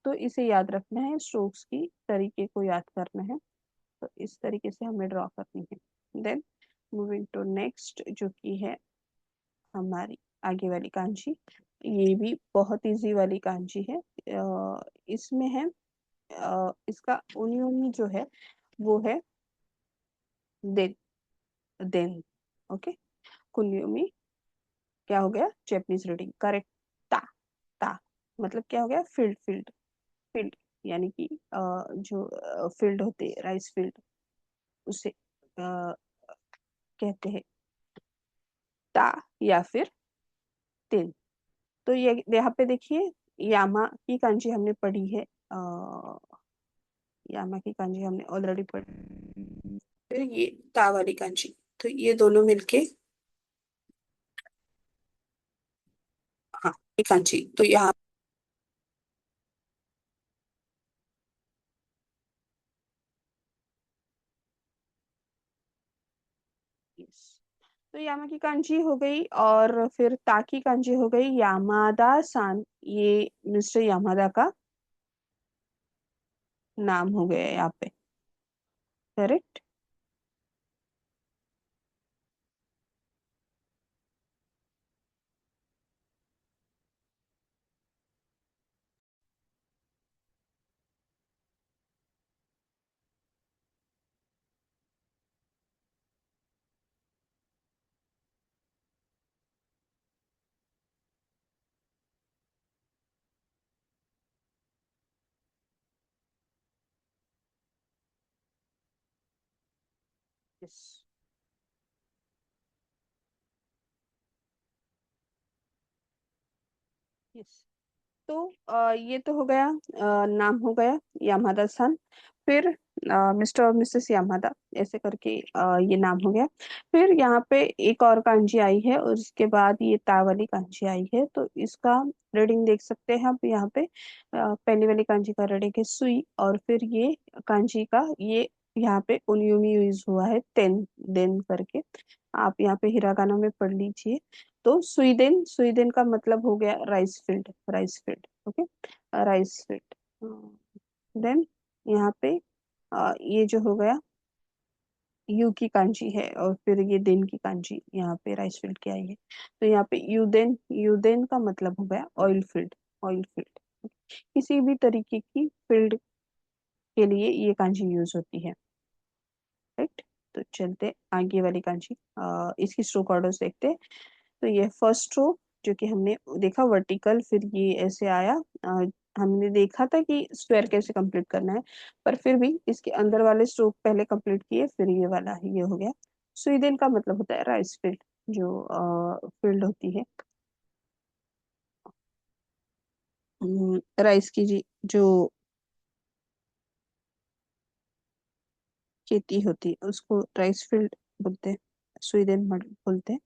तो इसे याद रखना है, स्ट्रोक्स की तरीके को याद करना है, तो इस तरीके से हमें ड्रॉ करनी है। देन मूविंग टू नेक्स्ट, जो कि है हमारी आगे वाली कांजी। ये भी बहुत इजी वाली कांजी है। इसमें है, इसका उनियोमी जो है वो है देन, देन। ओके, कुनियोमी क्या हो गया, जैपनीज रीडिंग करेक्ट। ता, ता मतलब क्या हो गया, फील्ड, फील्ड, फील्ड, यानी कि जो फील्ड होते हैं, राइस फील्ड, उसे कहते हैं ता या फिर तिल। तो ये यहाँ पे देखिए, यामा की कांजी हमने पढ़ी है, यामा की कांजी हमने ऑलरेडी पढ़ी। फिर ये ता वाली कांजी, तो ये दोनों मिलके, हाँ, ये कांजी तो यहाँ, yes। तो यामा की कांजी हो गई, और फिर ता की कांजी हो गई यामादा सान, ये मिस्टर यामादा का नाम हो गया यहाँ पे, करेक्ट। Yes, yes. तो ये तो हो गया, नाम हो गया यामादा सन। फिर मिस्टर और मिसेस यामादा, ऐसे करके ये नाम हो गया। फिर यहाँ पे एक और कांजी आई है, और उसके बाद ये ता वाली कांजी आई है, तो इसका रीडिंग देख सकते हैं आप यहाँ पे। पहली वाली कांजी का रीडिंग है सुई, और फिर ये कांजी का ये यहाँ पे उनियोमी यूज हुआ है तेन, देन करके, आप यहाँ पे हिरागाना में पढ़ लीजिए। तो स्वीडन, स्वीडन का मतलब हो गया rice field, rice field. Okay, rice field. Then यहाँ पे ये जो हो गया यू की कांजी है, और फिर ये दिन की कांजी यहाँ पे राइस फील्ड की आई है। तो यहाँ पे यूदेन, यूदेन का मतलब हो गया ऑयल फील्ड, ऑयल फील्ड। किसी भी तरीके की फील्ड के लिए ये कांजी यूज होती है। राइट। तो चलते आगे वाली कांजी, इसकी स्ट्रोक ऑर्डर्स देखते हैं। तो ये फर्स्ट स्ट्रोक जो कि हमने देखा वर्टिकल, फिर ये ऐसे आया। हमने देखा था कि स्क्वायर कैसे कंप्लीट करना है, पर फिर भी इसके अंदर वाले स्ट्रोक पहले कंप्लीट किए, फिर ये वाला ये हो गया। स्वीडन का मतलब होता है राइस फील्ड, जो फील्ड होती है राइस की, जी जो खेती होती है उसको राइस फील्ड बोलते हैं, स्वीडन बोलते हैं।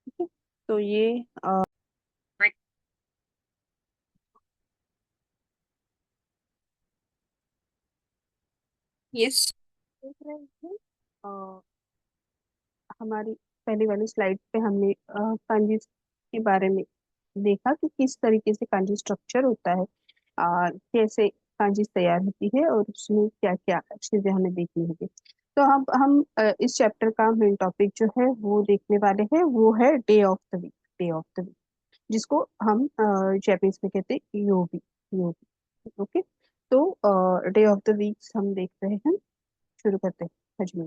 ठीक है। तो ये यस देख रहे हैं। हमारी पहली वाली स्लाइड पे हमने कांजी के बारे में देखा कि किस तरीके से कांजी स्ट्रक्चर होता है, कैसे कांजी तैयार होती है, और उसमें क्या क्या चीजें हमें देखनी होगी। तो हम इस चैप्टर का मेन टॉपिक जो है वो देखने वाले हैं, वो है day of the week. Day of the week, जिसको हम जैपनीज में कहते हैं योबी। योबी, ओके। तो डे ऑफ द वीक्स हम देख रहे हैं, शुरू करते हैं। हजमे,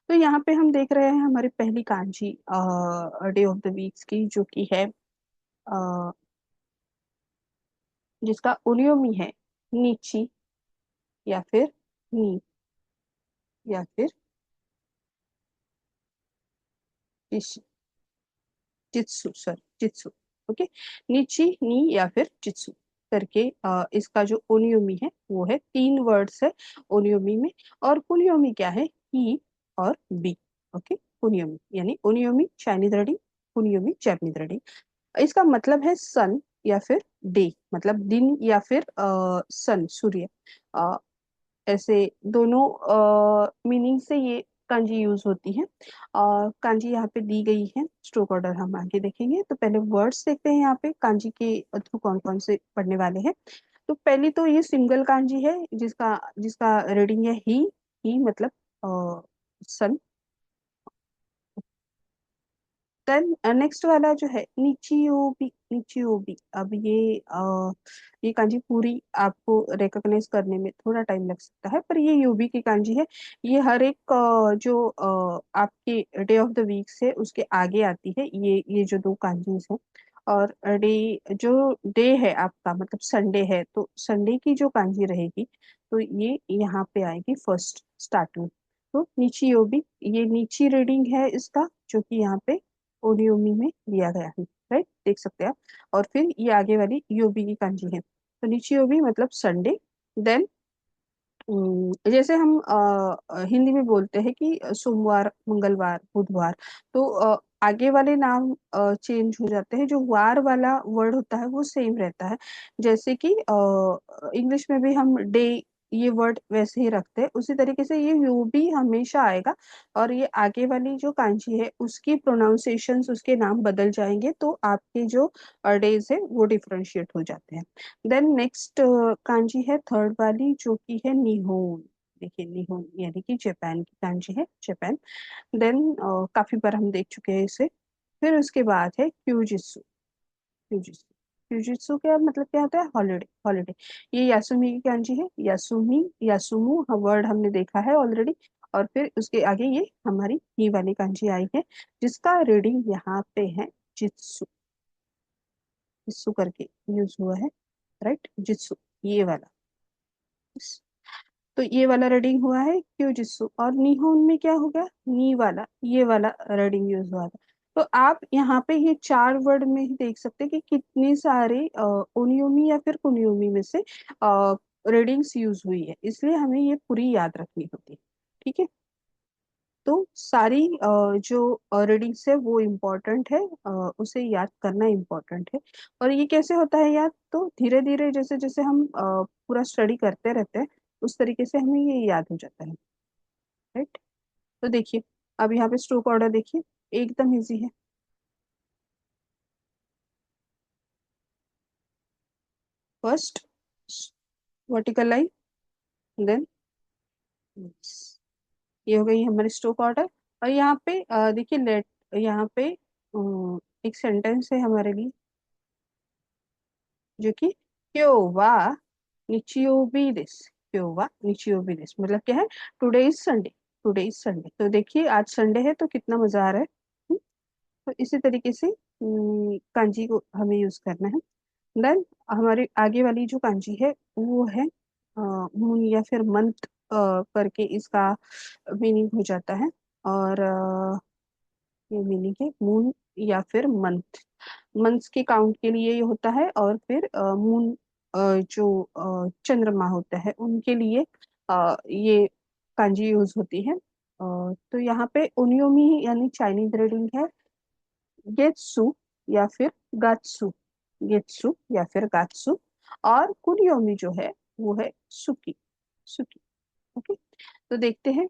तो यहाँ पे हम देख रहे हैं हमारी पहली kanji day of the weeks की, जो कि है जिसका उनियोमी है नीची, या फिर नी, या फिर इशी, जित्सु, सॉरी जित्सु। ओके। नीची, नी या फिर जित्सु करके इसका जो ओनियोमी है वो है, तीन वर्ड्स है ओनियोमी में। और कुनियोमी क्या है, ही और बी। ओके। कुनियोमी यानी ओनियोमी चाइनीज रीडिंग, कुनियोमी जापानीज रीडिंग। इसका मतलब है सन या फिर डे, मतलब दिन या फिर सन, सूर्य। अ, ऐसे दोनों मीनिंग से ये कांजी यूज होती है। कांजी यहाँ पे दी गई है, स्ट्रोक ऑर्डर हम आगे देखेंगे। तो पहले वर्ड्स देखते हैं यहाँ पे कांजी के थ्रू कौन कौन से पढ़ने वाले हैं। तो पहली तो ये सिंगल कांजी है, जिसका जिसका रीडिंग है ही मतलब सन। देन नेक्स्ट वाला जो है निचियोबी, निचियोबी। अब ये कांजी पूरी आपको रिकॉग्नाइज करने में थोड़ा टाइम लग सकता है, पर ये यूबी की कांजी है। ये हर एक जो आपके डे ऑफ द वीक से उसके आगे आती है, ये जो दो कांजीज हैं। और डे जो डे है आपका, मतलब संडे है, तो संडे की जो कांजी रहेगी, तो ये यहाँ पे आएगी फर्स्ट स्टार्टिंग। तो नीची योबी, ये नीची रीडिंग है इसका, जो कि यहाँ पे ओडियोमी में दिया गया है। राइट, देख सकते हैं आप। और फिर ये आगे वाली योबी की कांजी है, तो नीची योबी मतलब संडे। देन जैसे हम हिंदी में बोलते हैं कि सोमवार, मंगलवार, बुधवार, तो आगे वाले नाम चेंज हो जाते हैं, जो वार वाला वर्ड होता है वो सेम रहता है। जैसे कि इंग्लिश में भी हम डे, ये वर्ड वैसे ही रखते हैं, उसी तरीके से ये यू भी हमेशा आएगा। और ये आगे वाली जो कांजी है उसकी प्रोनाउंसिएशंस, उसके नाम बदल जाएंगे, तो आपके जो डेज है वो डिफरेंशिएट हो जाते हैं। देन नेक्स्ट कांजी है थर्ड वाली, जो की है निहोन। देखिए निहोन यानी कि जापान की कांजी है, जापान। देन काफी बार हम देख चुके हैं इसे। फिर उसके बाद है क्यूजित्सु। क्यूजित्सु, क्यूजित्सु का मतलब क्या होता है, हॉलीडे, हॉलीडे। ये यासुमी की कांजी है, यासुमी, यासुमु वर्ड हमने देखा है ऑलरेडी। और फिर उसके आगे ये हमारी ही वाली कांजी आई है, जिसका रीडिंग यहाँ पे है जित्सु, जित्सु करके यूज हुआ है। राइट, जित्सु, ये वाला। तो ये वाला रीडिंग हुआ है क्यूजित्सु। और निहोन में क्या हो गया, नी वाला, ये वाला रीडिंग यूज हुआ था। तो आप यहाँ पे ये चार वर्ड में ही देख सकते हैं कि कितने सारे ओनियोमी या फिर कुनियोमी में से रीडिंग्स यूज हुई है, इसलिए हमें ये पूरी याद रखनी होती है। ठीक है। तो सारी जो रीडिंग्स है वो इम्पोर्टेंट है, उसे याद करना इम्पोर्टेंट है। और ये कैसे होता है याद, तो धीरे धीरे जैसे जैसे हम पूरा स्टडी करते रहते हैं, उस तरीके से हमें ये याद हो जाता है। राइट। तो देखिए, अब यहाँ पे स्ट्रोक ऑर्डर देखिए, एकदम इजी है। फर्स्ट वर्टिकल लाइन, देन ये हो गई हमारी स्ट्रोक ऑर्डर। और यहाँ पे देखिए लेट, यहाँ पे एक सेंटेंस है हमारे लिए, जो कि क्यो वा निचियोबी देस, क्यो वा निचियोबी देस मतलब क्या है, today is Sunday, today is Sunday. तो देखिए आज संडे है तो कितना मजा आ रहा है। तो इसी तरीके से कांजी को हमें यूज करना है। देन हमारी आगे वाली जो कांजी है वो है मून या फिर मंथ करके इसका मीनिंग हो जाता है। और ये मीनिंग है मून या फिर मंथ। मंथ्स के काउंट के लिए ये होता है, और फिर मून जो चंद्रमा होता है उनके लिए ये कांजी यूज होती है। तो यहाँ पे ओनियोमी यानी चाइनीज रीडिंग है गेत्सु या फिर गात्सु, गेत्सु या फिर गात्सु। और कुनियोमी जो है वो है सुकी, सुकी। ओके, तो देखते हैं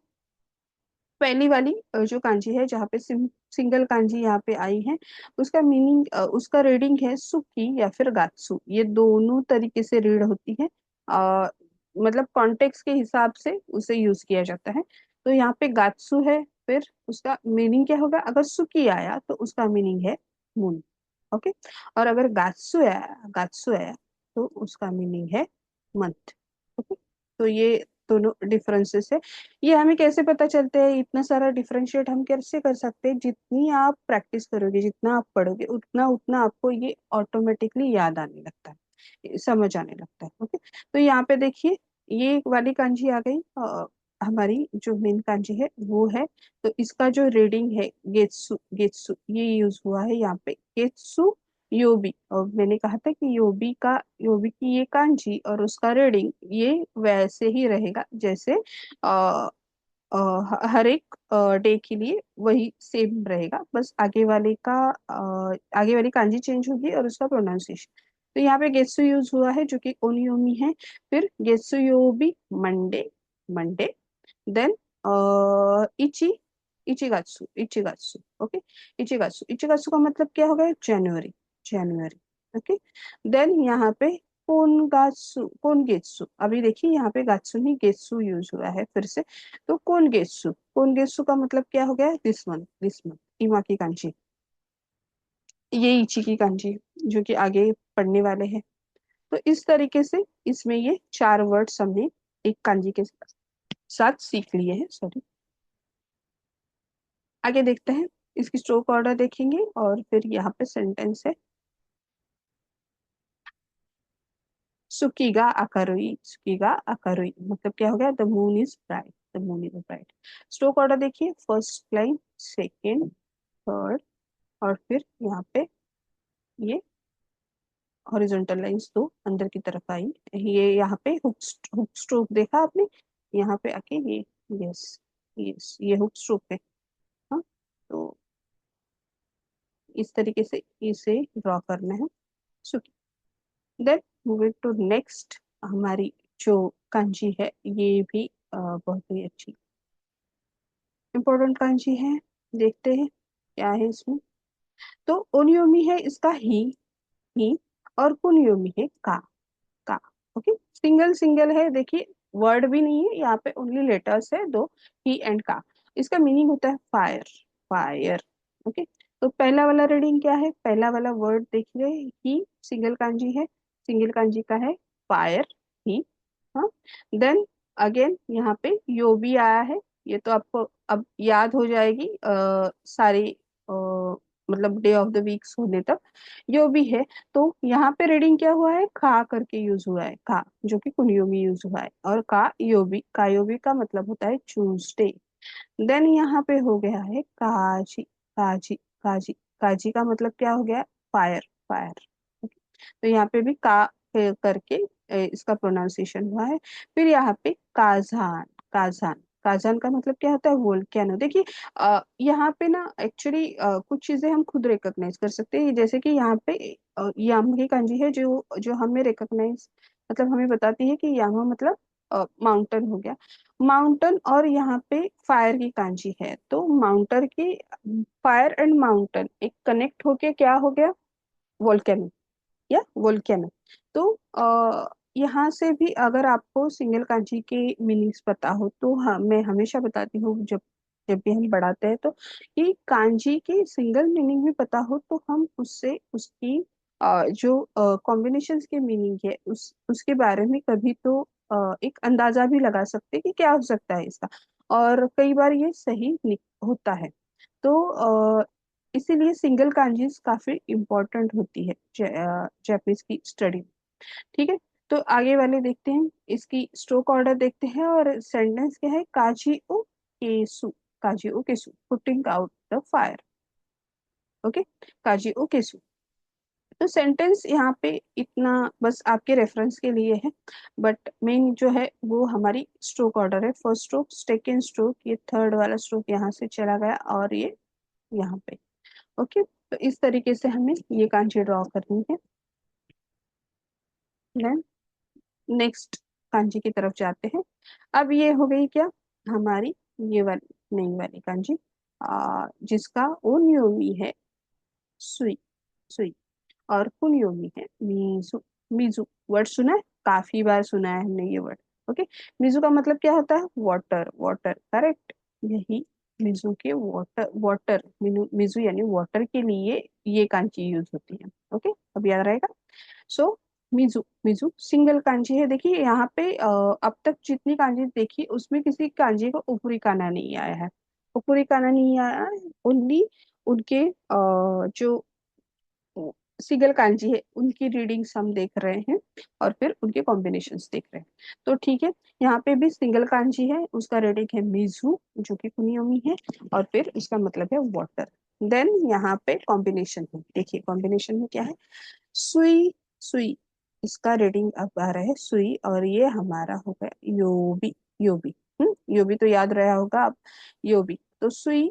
पहली वाली जो कांजी है जहाँ पे सिंगल कांजी यहाँ पे आई है, उसका मीनिंग उसका रीडिंग है सुकी या फिर गात्सु। ये दोनों तरीके से रीड होती है, मतलब कॉन्टेक्स्ट के हिसाब से उसे यूज किया जाता है। तो यहाँ पे गात्सु है, फिर उसका मीनिंग क्या होगा, अगर सुकी आया तो उसका मीनिंग है मून। ओके, और अगर गात्सु आया तो उसका मीनिंग है मंथ। ओके, तो ये दोनों डिफरेंसेस है। ये हमें कैसे पता चलता है, इतना सारा डिफरेंशिएट हम कैसे कर सकते हैं, जितनी आप प्रैक्टिस करोगे, जितना आप पढ़ोगे, उतना उतना आपको ये ऑटोमेटिकली याद आने लगता है, समझ आने लगता है। ओके, तो यहाँ पे देखिए ये वाली कांजी आ गई, हमारी जो मेन कांजी है वो है। तो इसका जो रीडिंग है गेत्सु, गेत्सु ये यूज हुआ है यहाँ पे, गेत्सु योबी। और मैंने कहा था कि योबी का, योबी की ये कांजी और उसका रीडिंग ये वैसे ही रहेगा जैसे आ, हर एक डे के लिए वही सेम रहेगा, बस आगे वाले का आगे वाली कांजी चेंज होगी और उसका प्रोनाउंसिएशन। तो यहाँ पे गेत्सु यूज हुआ है जो कि ओनियोमी है। फिर गेत्सु योबी मंडे, मंडे। देन इची, इचिगात्सु, इचिगात्सु। ओके, इचिगात्सु, इचिगात्सु का मतलब क्या होगा, जनवरी, जनवरी। ओके, देन यहाँ पे कोनगात्सु, कोनगेत्सु। अभी देखिए यहाँ पे गात्सु नहीं गेत्सु यूज हुआ है फिर से। तो कोनगेत्सु, कोनगेत्सु का मतलब क्या हो गया, दिस मंथ, दिस मंथ। इमा की कांची, ये इची की कांची जो कि आगे पढ़ने वाले हैं। तो इस तरीके से इसमें ये चार वर्ड्स हमने एक कांजी के साथ सीख लिए हैं। सॉरी, आगे देखते हैं, इसकी स्ट्रोक ऑर्डर देखेंगे और फिर यहाँ पे सेंटेंस है सुकीगा अकारुई, सुकीगा अकारुई मतलब क्या हो गया, the moon is bright, the moon is bright. Stroke order देखिए, फर्स्ट लाइन, सेकेंड, थर्ड, और फिर यहाँ पे ये हॉरिजॉन्टल लाइंस दो अंदर की तरफ आई। ये यहाँ पे हुक, हुक स्ट्रोक देखा आपने, यहाँ पे आके ये, यस, यस ये हुक स्ट्रोक है। हाँ, तो इस तरीके से इसे ड्रॉ करना है। सुकी। देन मूविंग टू नेक्स्ट, हमारी जो कांजी है ये भी बहुत ही अच्छी इंपॉर्टेंट कांजी है। देखते हैं क्या है इसमें। तो ओनियोमी है इसका ही, और कुनियोमी है का। ओके, सिंगल सिंगल है, देखिए वर्ड भी नहीं है यहाँ पे, ओनली लेटर्स है दो, ही एंड का। इसका मीनिंग होता है फायर, फायर। ओके, तो पहला वाला रीडिंग क्या है, पहला वाला वर्ड देखिए, ही सिंगल कांजी है, सिंगल कांजी का है फायर, ही। हाँ, देन अगेन यहाँ पे यो भी आया है। ये तो आपको अब याद हो जाएगी सारी मतलब डे ऑफ द वीक्स होने तक यो भी है। तो यहाँ पे रीडिंग क्या हुआ है, खा करके यूज हुआ है, खा जो कि कुनियो में यूज हुआ है, और का योबी का मतलब होता है ट्यूसडे। देन यहाँ पे हो गया है काजी, काजी, काजी, काजी का मतलब क्या हो गया, फायर, फायर। तो यहाँ पे भी का करके इसका प्रोनाउंसिएशन हुआ है। फिर यहाँ पे काजान, काजान, काजान का मतलब क्या होता है, वोल्केनो। देखिए यहाँ पे ना एक्चुअली कुछ चीजें हम खुद रिकॉग्नाइज कर सकते हैं, जैसे कि यहाँ पे यामा की कांजी है जो जो हमें रिकॉग्नाइज मतलब हमें बताती है कि यामा मतलब माउंटेन हो गया, माउंटेन। और यहाँ पे फायर की कांजी है, तो माउंटेन की, फायर एंड माउंटेन एक कनेक्ट होके क्या हो गया, वोल्केनो या वोल्केनो। तो यहाँ से भी अगर आपको सिंगल कांजी के मीनिंग्स पता हो तो हाँ, मैं हमेशा बताती हूँ जब जब भी हम पढ़ाते हैं तो कि कांजी की सिंगल मीनिंग भी पता हो तो हम उससे उसकी जो कॉम्बिनेशंस के मीनिंग है उस उसके बारे में कभी तो एक अंदाजा भी लगा सकते हैं कि क्या हो सकता है इसका। और कई बार ये सही होता है। तो इसीलिए सिंगल कांजीज काफी इम्पोर्टेंट होती है जापानीज की स्टडी। ठीक है। तो आगे वाले देखते हैं, इसकी स्ट्रोक ऑर्डर देखते हैं और सेंटेंस क्या है, काजी ओ केसु। काजी ओ केसु putting out the fire. Okay. काजी ओ केसु। तो सेंटेंस यहाँ पे इतना बस आपके रेफरेंस के लिए है। बट मेन जो है वो हमारी स्ट्रोक ऑर्डर है, फर्स्ट स्ट्रोक, सेकेंड स्ट्रोक, ये थर्ड वाला स्ट्रोक यहाँ से चला गया और ये यहाँ पे। ओके। तो इस तरीके से हमें ये कांची ड्रॉ करनी है। देन नेक्स्ट कांजी की तरफ जाते हैं। अब ये हो गई क्या हमारी, ये वाली नई वाली कांजी, जिसका ओनियोमी है सुई। सुई। और कुनियोमी है मीजू। मीजू वर्ड सुना है, काफी बार सुना है हमने ये वर्ड। ओके। मीजू का मतलब क्या होता है, वाटर। Water correct. यही मिजू के वाटर, वाटर मिजू यानी वाटर के लिए ये कांची यूज होती है। ओके, अब याद रहेगा। सो मिजू, मिजू सिंगल कांजी है। देखिए यहाँ पे अब तक जितनी कांजी देखी उसमें किसी कांजी को ऊपरी काना नहीं आया है। ऊपरी काना नहीं आया है, ओनली उनके जो सिंगल कांजी है उनकी रीडिंग्स हम देख रहे हैं और फिर उनके कॉम्बिनेशंस देख रहे हैं। तो ठीक है, यहाँ पे भी सिंगल कांजी है, उसका रीडिंग है मिजू जो कि कुनियोमी है, और फिर उसका मतलब है वाटर। देन यहाँ पे कॉम्बिनेशन है, देखिए कॉम्बिनेशन में क्या है, सुई। सुई, इसका रीडिंग अब आ रहा है सुई, और ये हमारा हो गया योबी। योबी। योबी तो याद रहा होगा आप। योबी तो सुई,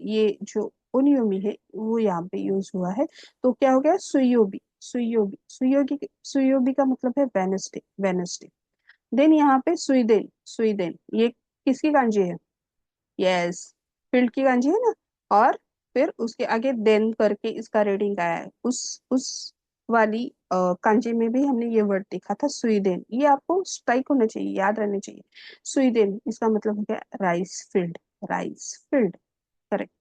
ये जो ओनियोमी है वो यहाँ पे यूज हुआ है। तो क्या हो गया, सुयोबी। सुयोबी, सुयोगी, सुयोबी का मतलब है वेनसडे। वेनसडे। देन यहाँ पे सुईदेन। सुईदेन ये किसकी कांजी है, यस, फील्ड की कांजी है ना। और फिर उसके आगे देन करके इसका रीडिंग आया है, उस वाली कांजी में भी हमने ये वर्ड देखा था स्वीडन। ये आपको स्ट्राइक होना चाहिए, याद रहना चाहिए। स्वीडन इसका मतलब हो गया rice field. Rice field, correct.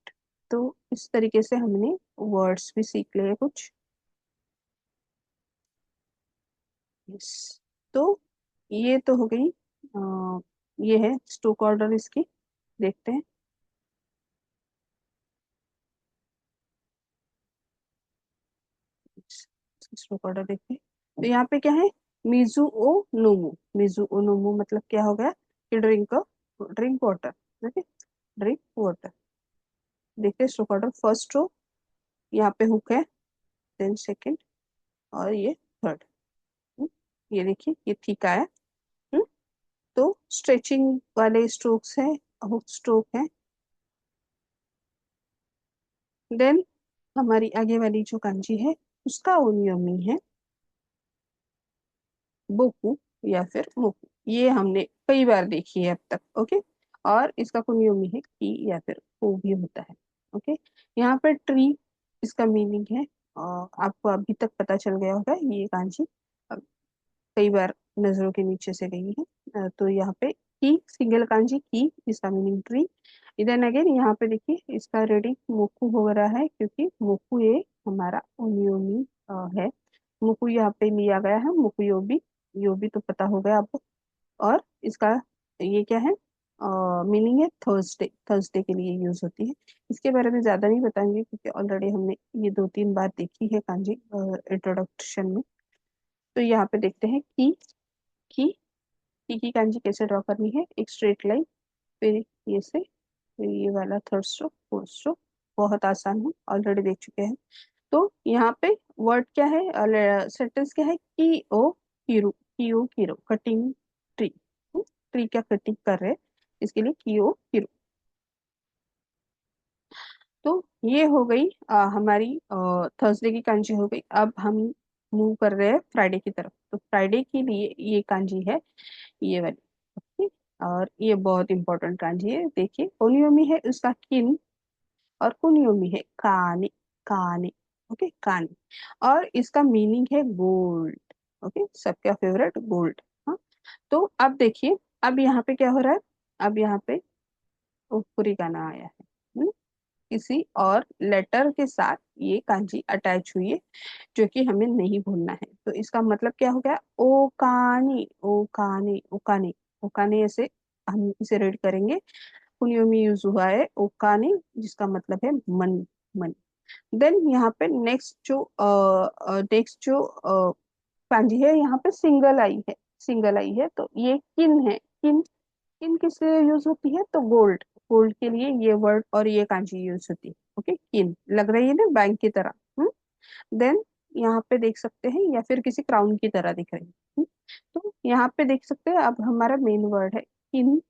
तो इस तरीके से हमने वर्ड्स भी सीख लिए कुछ। यस। तो ये तो हो गई, ये है स्टोक ऑर्डर इसकी, देखते हैं। स्ट्रोक ऑर्डर देखते हैं। तो यहाँ पे क्या है, मिजु ओ नोमू। मिजु ओ नोमू मतलब क्या हो गया कि drink, drink water. Okay, drink water. देखिए स्ट्रोक ऑर्डर, फर्स्ट रो यहाँ पे हुक है, देन सेकंड, और ये थर्ड। ये देखिए ये ठीक आया। हम्म, तो स्ट्रेचिंग वाले स्ट्रोक्स है, हुक स्ट्रोक है। देन हमारी आगे वाली जो कांजी है उसका ओनियमी है बोकू या फिर मोकू। ये हमने कई बार देखी है अब तक। ओके। और इसका कुनियोमी है की या फिर को भी होता है। ओके। यहाँ पर ट्री, इसका मीनिंग है, आपको अभी तक पता चल गया होगा ये कांची कई बार नजरों के नीचे से गई है। तो यहाँ पे की, सिंगल कांजी की, इसका मीनिंग ट्री। इधर अगेन यहाँ पे देखिए इसका रीडिंग मोकू हो रहा है, क्योंकि मोकू ये हमारा ओनियोमी है। मोकू यहाँ पे लिया गया है, मोकू योबी। योबी तो पता हो गया आपको। और इसका ये क्या है, मीनिंग है थर्सडे। थर्सडे के लिए यूज होती है। इसके बारे में ज्यादा नहीं बताएंगे क्योंकि ऑलरेडी हमने ये 2-3 बार देखी है कांजी इंट्रोडक्शन में। तो यहाँ पे देखते हैं की की कांजी कैसे ड्रॉ करनी है, एक स्ट्रेट लाइन, फिर ये से, फिर ये वाला थर्ड स्ट्रोक, फोर्थ स्ट्रोक। बहुत आसान है, ऑलरेडी देख चुके हैं। तो यहाँ पे वर्ड क्या है, सेंटेंस क्या है, की ओ कीरू। की ओ कीरो कटिंग ट्री। ट्री क्या कटिंग कर रहे हैं, इसके लिए की ओ कीरो। तो ये हो गई हमारी थर्सडे की कांजी हो गई। अब हम मूव कर रहे हैं फ्राइडे की तरफ। तो फ्राइडे के लिए ये कांजी है ये वाली। ओके। और ये बहुत इंपॉर्टेंट कांजी है, देखिए ओनियोमी है उसका किन, और कुनियोमी है काने। काने। ओके, काने। और इसका मीनिंग है गोल्ड। ओके, सबका फेवरेट गोल्ड। हाँ। तो अब देखिए, अब यहाँ पे क्या हो रहा है, अब यहाँ पे पूरी गाना आया है। किसी और लेटर के साथ ये कांजी अटैच हुई है, जो कि हमें नहीं भूलना है। तो इसका मतलब क्या हो गया, ओकानी, ओकानी, ओकानी, ओकानी, ऐसे हम इसे रीड करेंगे। कुनियो में यूज हुआ है ओकानी, जिसका मतलब है मन, मन। देन यहाँ पे नेक्स्ट जो कांजी है, यहाँ पे सिंगल आई है, सिंगल आई है, तो ये किन है, किन। किन किस लिए यूज होती है, तो गोल्ड, गोल्ड के लिए ये वर्ड और ये कांजी यूज होती है। ओके, किन लग रही है ना बैंक की तरह। देन यहाँ पे देख सकते हैं, या फिर किसी क्राउन की तरह दिख रही है। तो यहाँ पे देख सकते हैं, अब हमारा मेन वर्ड है किन,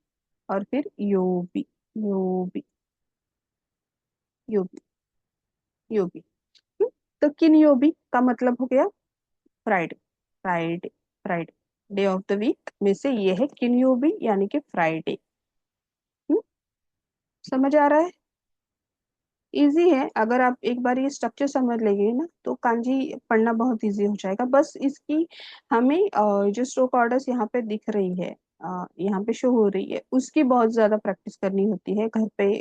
और फिर योबी, योबी, योबी, योबी। तो किन योबी का मतलब हो गया Friday, Friday, Friday, day of the week में से ये है किन योबी, यानी कि फ्राइडे। समझ आ रहा है, इजी है। अगर आप एक बार ये स्ट्रक्चर समझ लेंगे ना, तो कांजी पढ़ना बहुत इजी हो जाएगा। बस इसकी हमें जो स्ट्रोक ऑर्डर्स यहाँ पे दिख रही है, यहाँ पे शो हो रही है, उसकी बहुत ज्यादा प्रैक्टिस करनी होती है घर पे।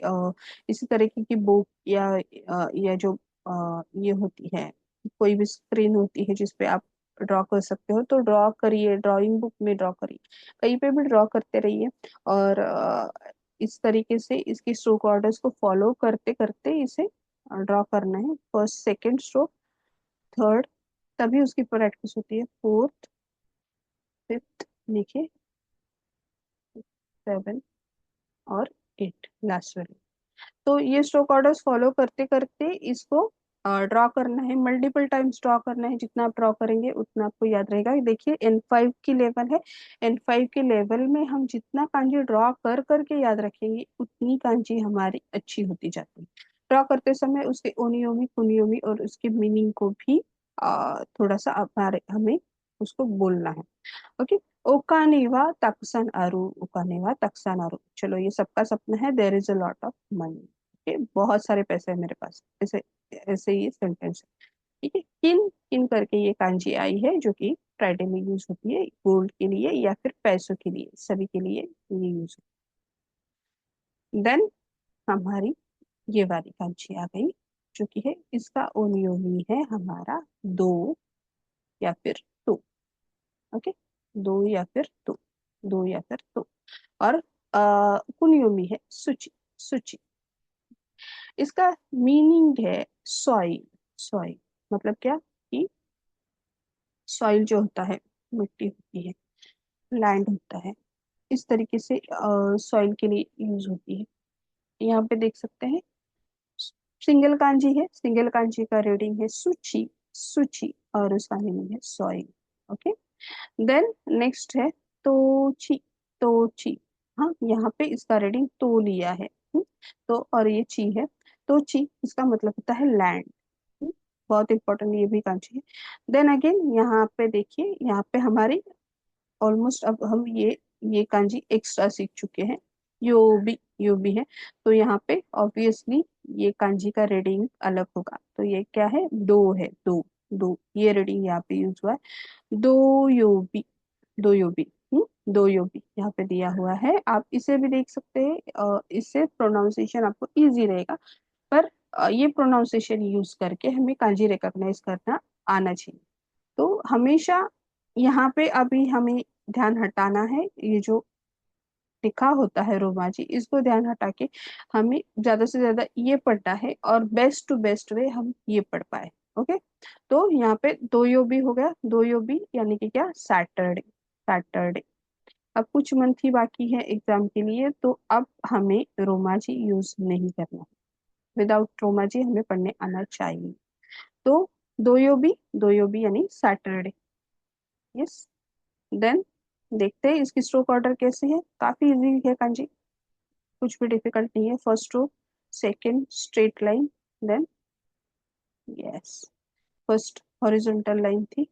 इसी तरीके की बुक या जो ये होती है, कोई भी स्क्रीन होती है जिसपे आप ड्रॉ कर सकते हो, तो ड्रॉ करिए, ड्राइंग बुक में ड्रॉ करिए, कहीं पे भी ड्रॉ करते रहिए। और इस तरीके से इसकी स्ट्रोक ऑर्डर्स को फॉलो करते करते इसे ड्रॉ करना है। फर्स्ट, सेकंड स्ट्रोक, थर्ड, तभी उसकी प्रैक्टिस होती है। फोर्थ, फिफ्थ, देखिए, सेवन और एट, लास्ट वाली। तो ये स्ट्रोक ऑर्डर्स फॉलो करते करते इसको ड्रॉ करना है, मल्टीपल टाइम्स ड्रॉ करना है। जितना आप ड्रॉ करेंगे उतना आपको याद रहेगा। देखिए N5 की लेवल है, N5 के लेवल में हम जितना कांजी ड्रॉ कर करके याद रखेंगे, उतनी कांजी हमारी अच्छी होती जाती है। ड्रॉ करते समय उसके ओनियोमी, कुनियोमी और उसकी मीनिंग को भी थोड़ा सा हमारे हमें उसको बोलना है। ओके, ओकानेवा तक्सन आरू, ओकानेवा तक्सन आरू। चलो, ये सबका सपना है, there is a lot of money. Okay, बहुत सारे पैसे है मेरे पास, ऐसे ऐसे ये सेंटेंस है। ठीक है, किन, किन करके ये कांजी आई है, जो कि फ्राइडे में यूज होती है, गोल्ड के लिए या फिर पैसों के लिए, सभी के लिए ये यूज होती है। देन हमारी ये वाली कांजी आ गई, जो कि है, इसका ओनियोमी है हमारा दो या फिर तो। ओके, दो या फिर दो, दो या फिर दो। और कुनियोमी है सूची, सूची। इसका मीनिंग है सॉइल, सॉइल मतलब क्या, कि सॉइल जो होता है, मिट्टी होती है, लैंड होता है, इस तरीके से सॉइल के लिए यूज होती है। यहाँ पे देख सकते हैं, सिंगल कांजी है, सिंगल कांजी का रीडिंग है सूची, सूची, और उसका मीनिंग है सॉइल। ओके, देन नेक्स्ट है तोची, तोची। हाँ, यहाँ पे इसका रीडिंग तो लिया है। तो और ये ची है, तो ची इसका मतलब होता है लैंड। बहुत इंपॉर्टेंट ये भी कांची है। देन अगेन यहाँ पे देखिए, यहाँ पे हमारी ऑलमोस्ट, अब हम ये कांजी एक्स्ट्रा सीख चुके हैं, यो भी, यो भी है। तो यहाँ पे ऑब्वियसली ये कांजी का रीडिंग अलग होगा। तो ये क्या है, दो है, दो, दो, ये रीडिंग यहाँ पे यूज हुआ है। दो योबी, दो योबी, दो योबी यहाँ पे दिया हुआ है। आप इसे भी देख सकते हैं, इससे प्रोनाउंसिएशन आपको इजी रहेगा। पर ये प्रोनाउंसिएशन यूज करके हमें कांजी रिकॉग्नाइज करना आना चाहिए। तो हमेशा यहाँ पे अभी हमें ध्यान हटाना है, ये जो लिखा होता है रोमाजी, इसको ध्यान हटा के हमें ज्यादा से ज्यादा ये पढ़ना है, और बेस्ट टू बेस्ट वे हम ये पढ़ पाए। ओके, तो यहाँ पे दो यो भी हो गया, दो यो भी यानी कि क्या, सैटरडे, सैटरडे। अब कुछ मंथ ही बाकी है एग्जाम के लिए, तो अब हमें रोमाजी यूज नहीं करना है। विदाउट रोमाजी हमें पढ़ने आना चाहिए। तो दो यो भी यानी सैटरडे। यस, देन देखते हैं इसकी स्ट्रोक ऑर्डर कैसे है। काफी इजी है कांजी, कुछ भी डिफिकल्ट नहीं है। First row, second straight line, then, yes, first horizontal line थी,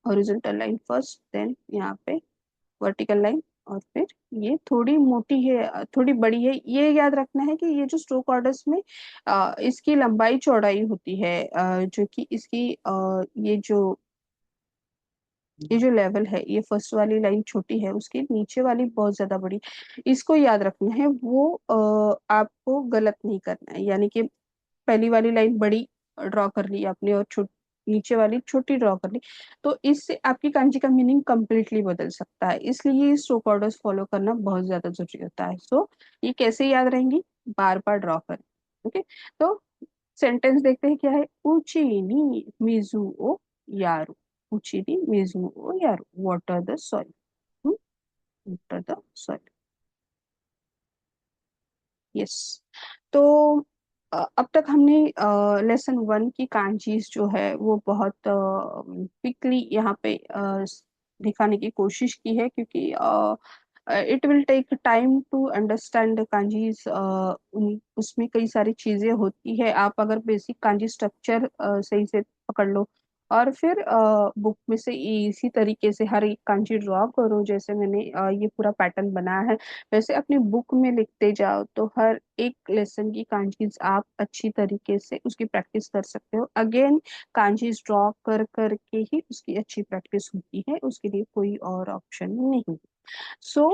हॉरिजॉन्टल लाइन फर्स्ट, देन यहाँ पे वर्टिकल लाइन, और फिर ये थोड़ी मोटी है, थोड़ी बड़ी है। ये याद रखना है कि ये जो स्ट्रोक ऑर्डर्स में इसकी लंबाई चौड़ाई होती है, जो कि इसकी ये जो ये जो लेवल है, ये फर्स्ट वाली लाइन छोटी है, उसके नीचे वाली बहुत ज्यादा बड़ी। इसको याद रखना है, वो आपको गलत नहीं करना है, यानी कि पहली वाली लाइन बड़ी ड्रॉ कर ली आपने और नीचे वाली छोटी ड्रॉ कर ली, तो इससे आपकी कांजी का मीनिंग कंप्लीटली बदल सकता है। इसलिए स्ट्रोक ऑर्डर्स फॉलो करना बहुत ज्यादा जरूरी होता है। सो ये कैसे याद रहेंगी, बार बार ड्रॉ करें। ओके, तो सेंटेंस देखते हैं क्या है। उची नी मिजू ओ यारू, उची नी मिजू ओ यारू, water the soil, water the soil. Yes. तो अब तक हमने लेसन वन की कांजीज जो है वो बहुत क्विकली यहाँ पे दिखाने की कोशिश की है, क्योंकि it will take time to understand kanjis. उसमें कई सारी चीजें होती है, आप अगर बेसिक कांजी स्ट्रक्चर सही से पकड़ लो और फिर बुक में से इसी तरीके से हर एक कांजी ड्रॉ करो, जैसे मैंने ये पूरा पैटर्न बनाया है, वैसे अपनी बुक में लिखते जाओ, तो हर एक लेसन की कांजीज आप अच्छी तरीके से उसकी प्रैक्टिस कर सकते हो। अगेन, कांजीज ड्रॉ कर करके ही उसकी अच्छी प्रैक्टिस होती है, उसके लिए कोई और ऑप्शन नहीं। सो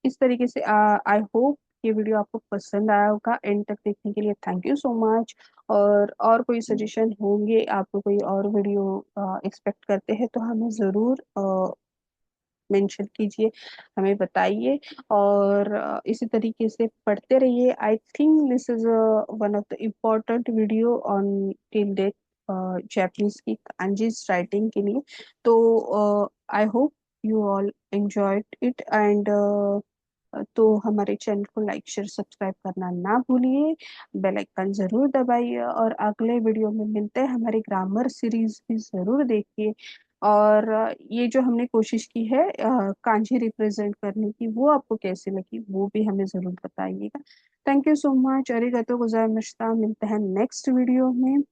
इस तरीके से आई होप ये वीडियो आपको पसंद आया होगा। एंड तक देखने के लिए थैंक यू सो मच। और कोई सजेशन होंगे, आपको कोई और वीडियो एक्सपेक्ट करते हैं, तो हमें ज़रूर मेंशन कीजिए, हमें बताइए। और इसी तरीके से पढ़ते रहिए। I think this is one of the important video on till date Japanese की kanji's राइटिंग के लिए। तो I hope you all enjoyed it. And तो हमारे चैनल को लाइक शेयर सब्सक्राइब करना ना भूलिए, बेल आइकन जरूर दबाइए, और अगले वीडियो में मिलते हैं। हमारी ग्रामर सीरीज भी जरूर देखिए। और ये जो हमने कोशिश की है कांजी रिप्रेजेंट करने की, वो आपको कैसे लगी वो भी हमें जरूर बताइएगा। Thank you so much. अरिगतो गोजाइमाशिता। मिलते हैं नेक्स्ट वीडियो में।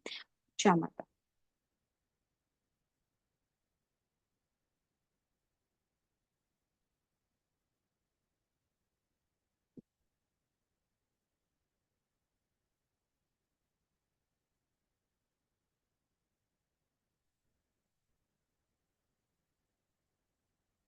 जय माता।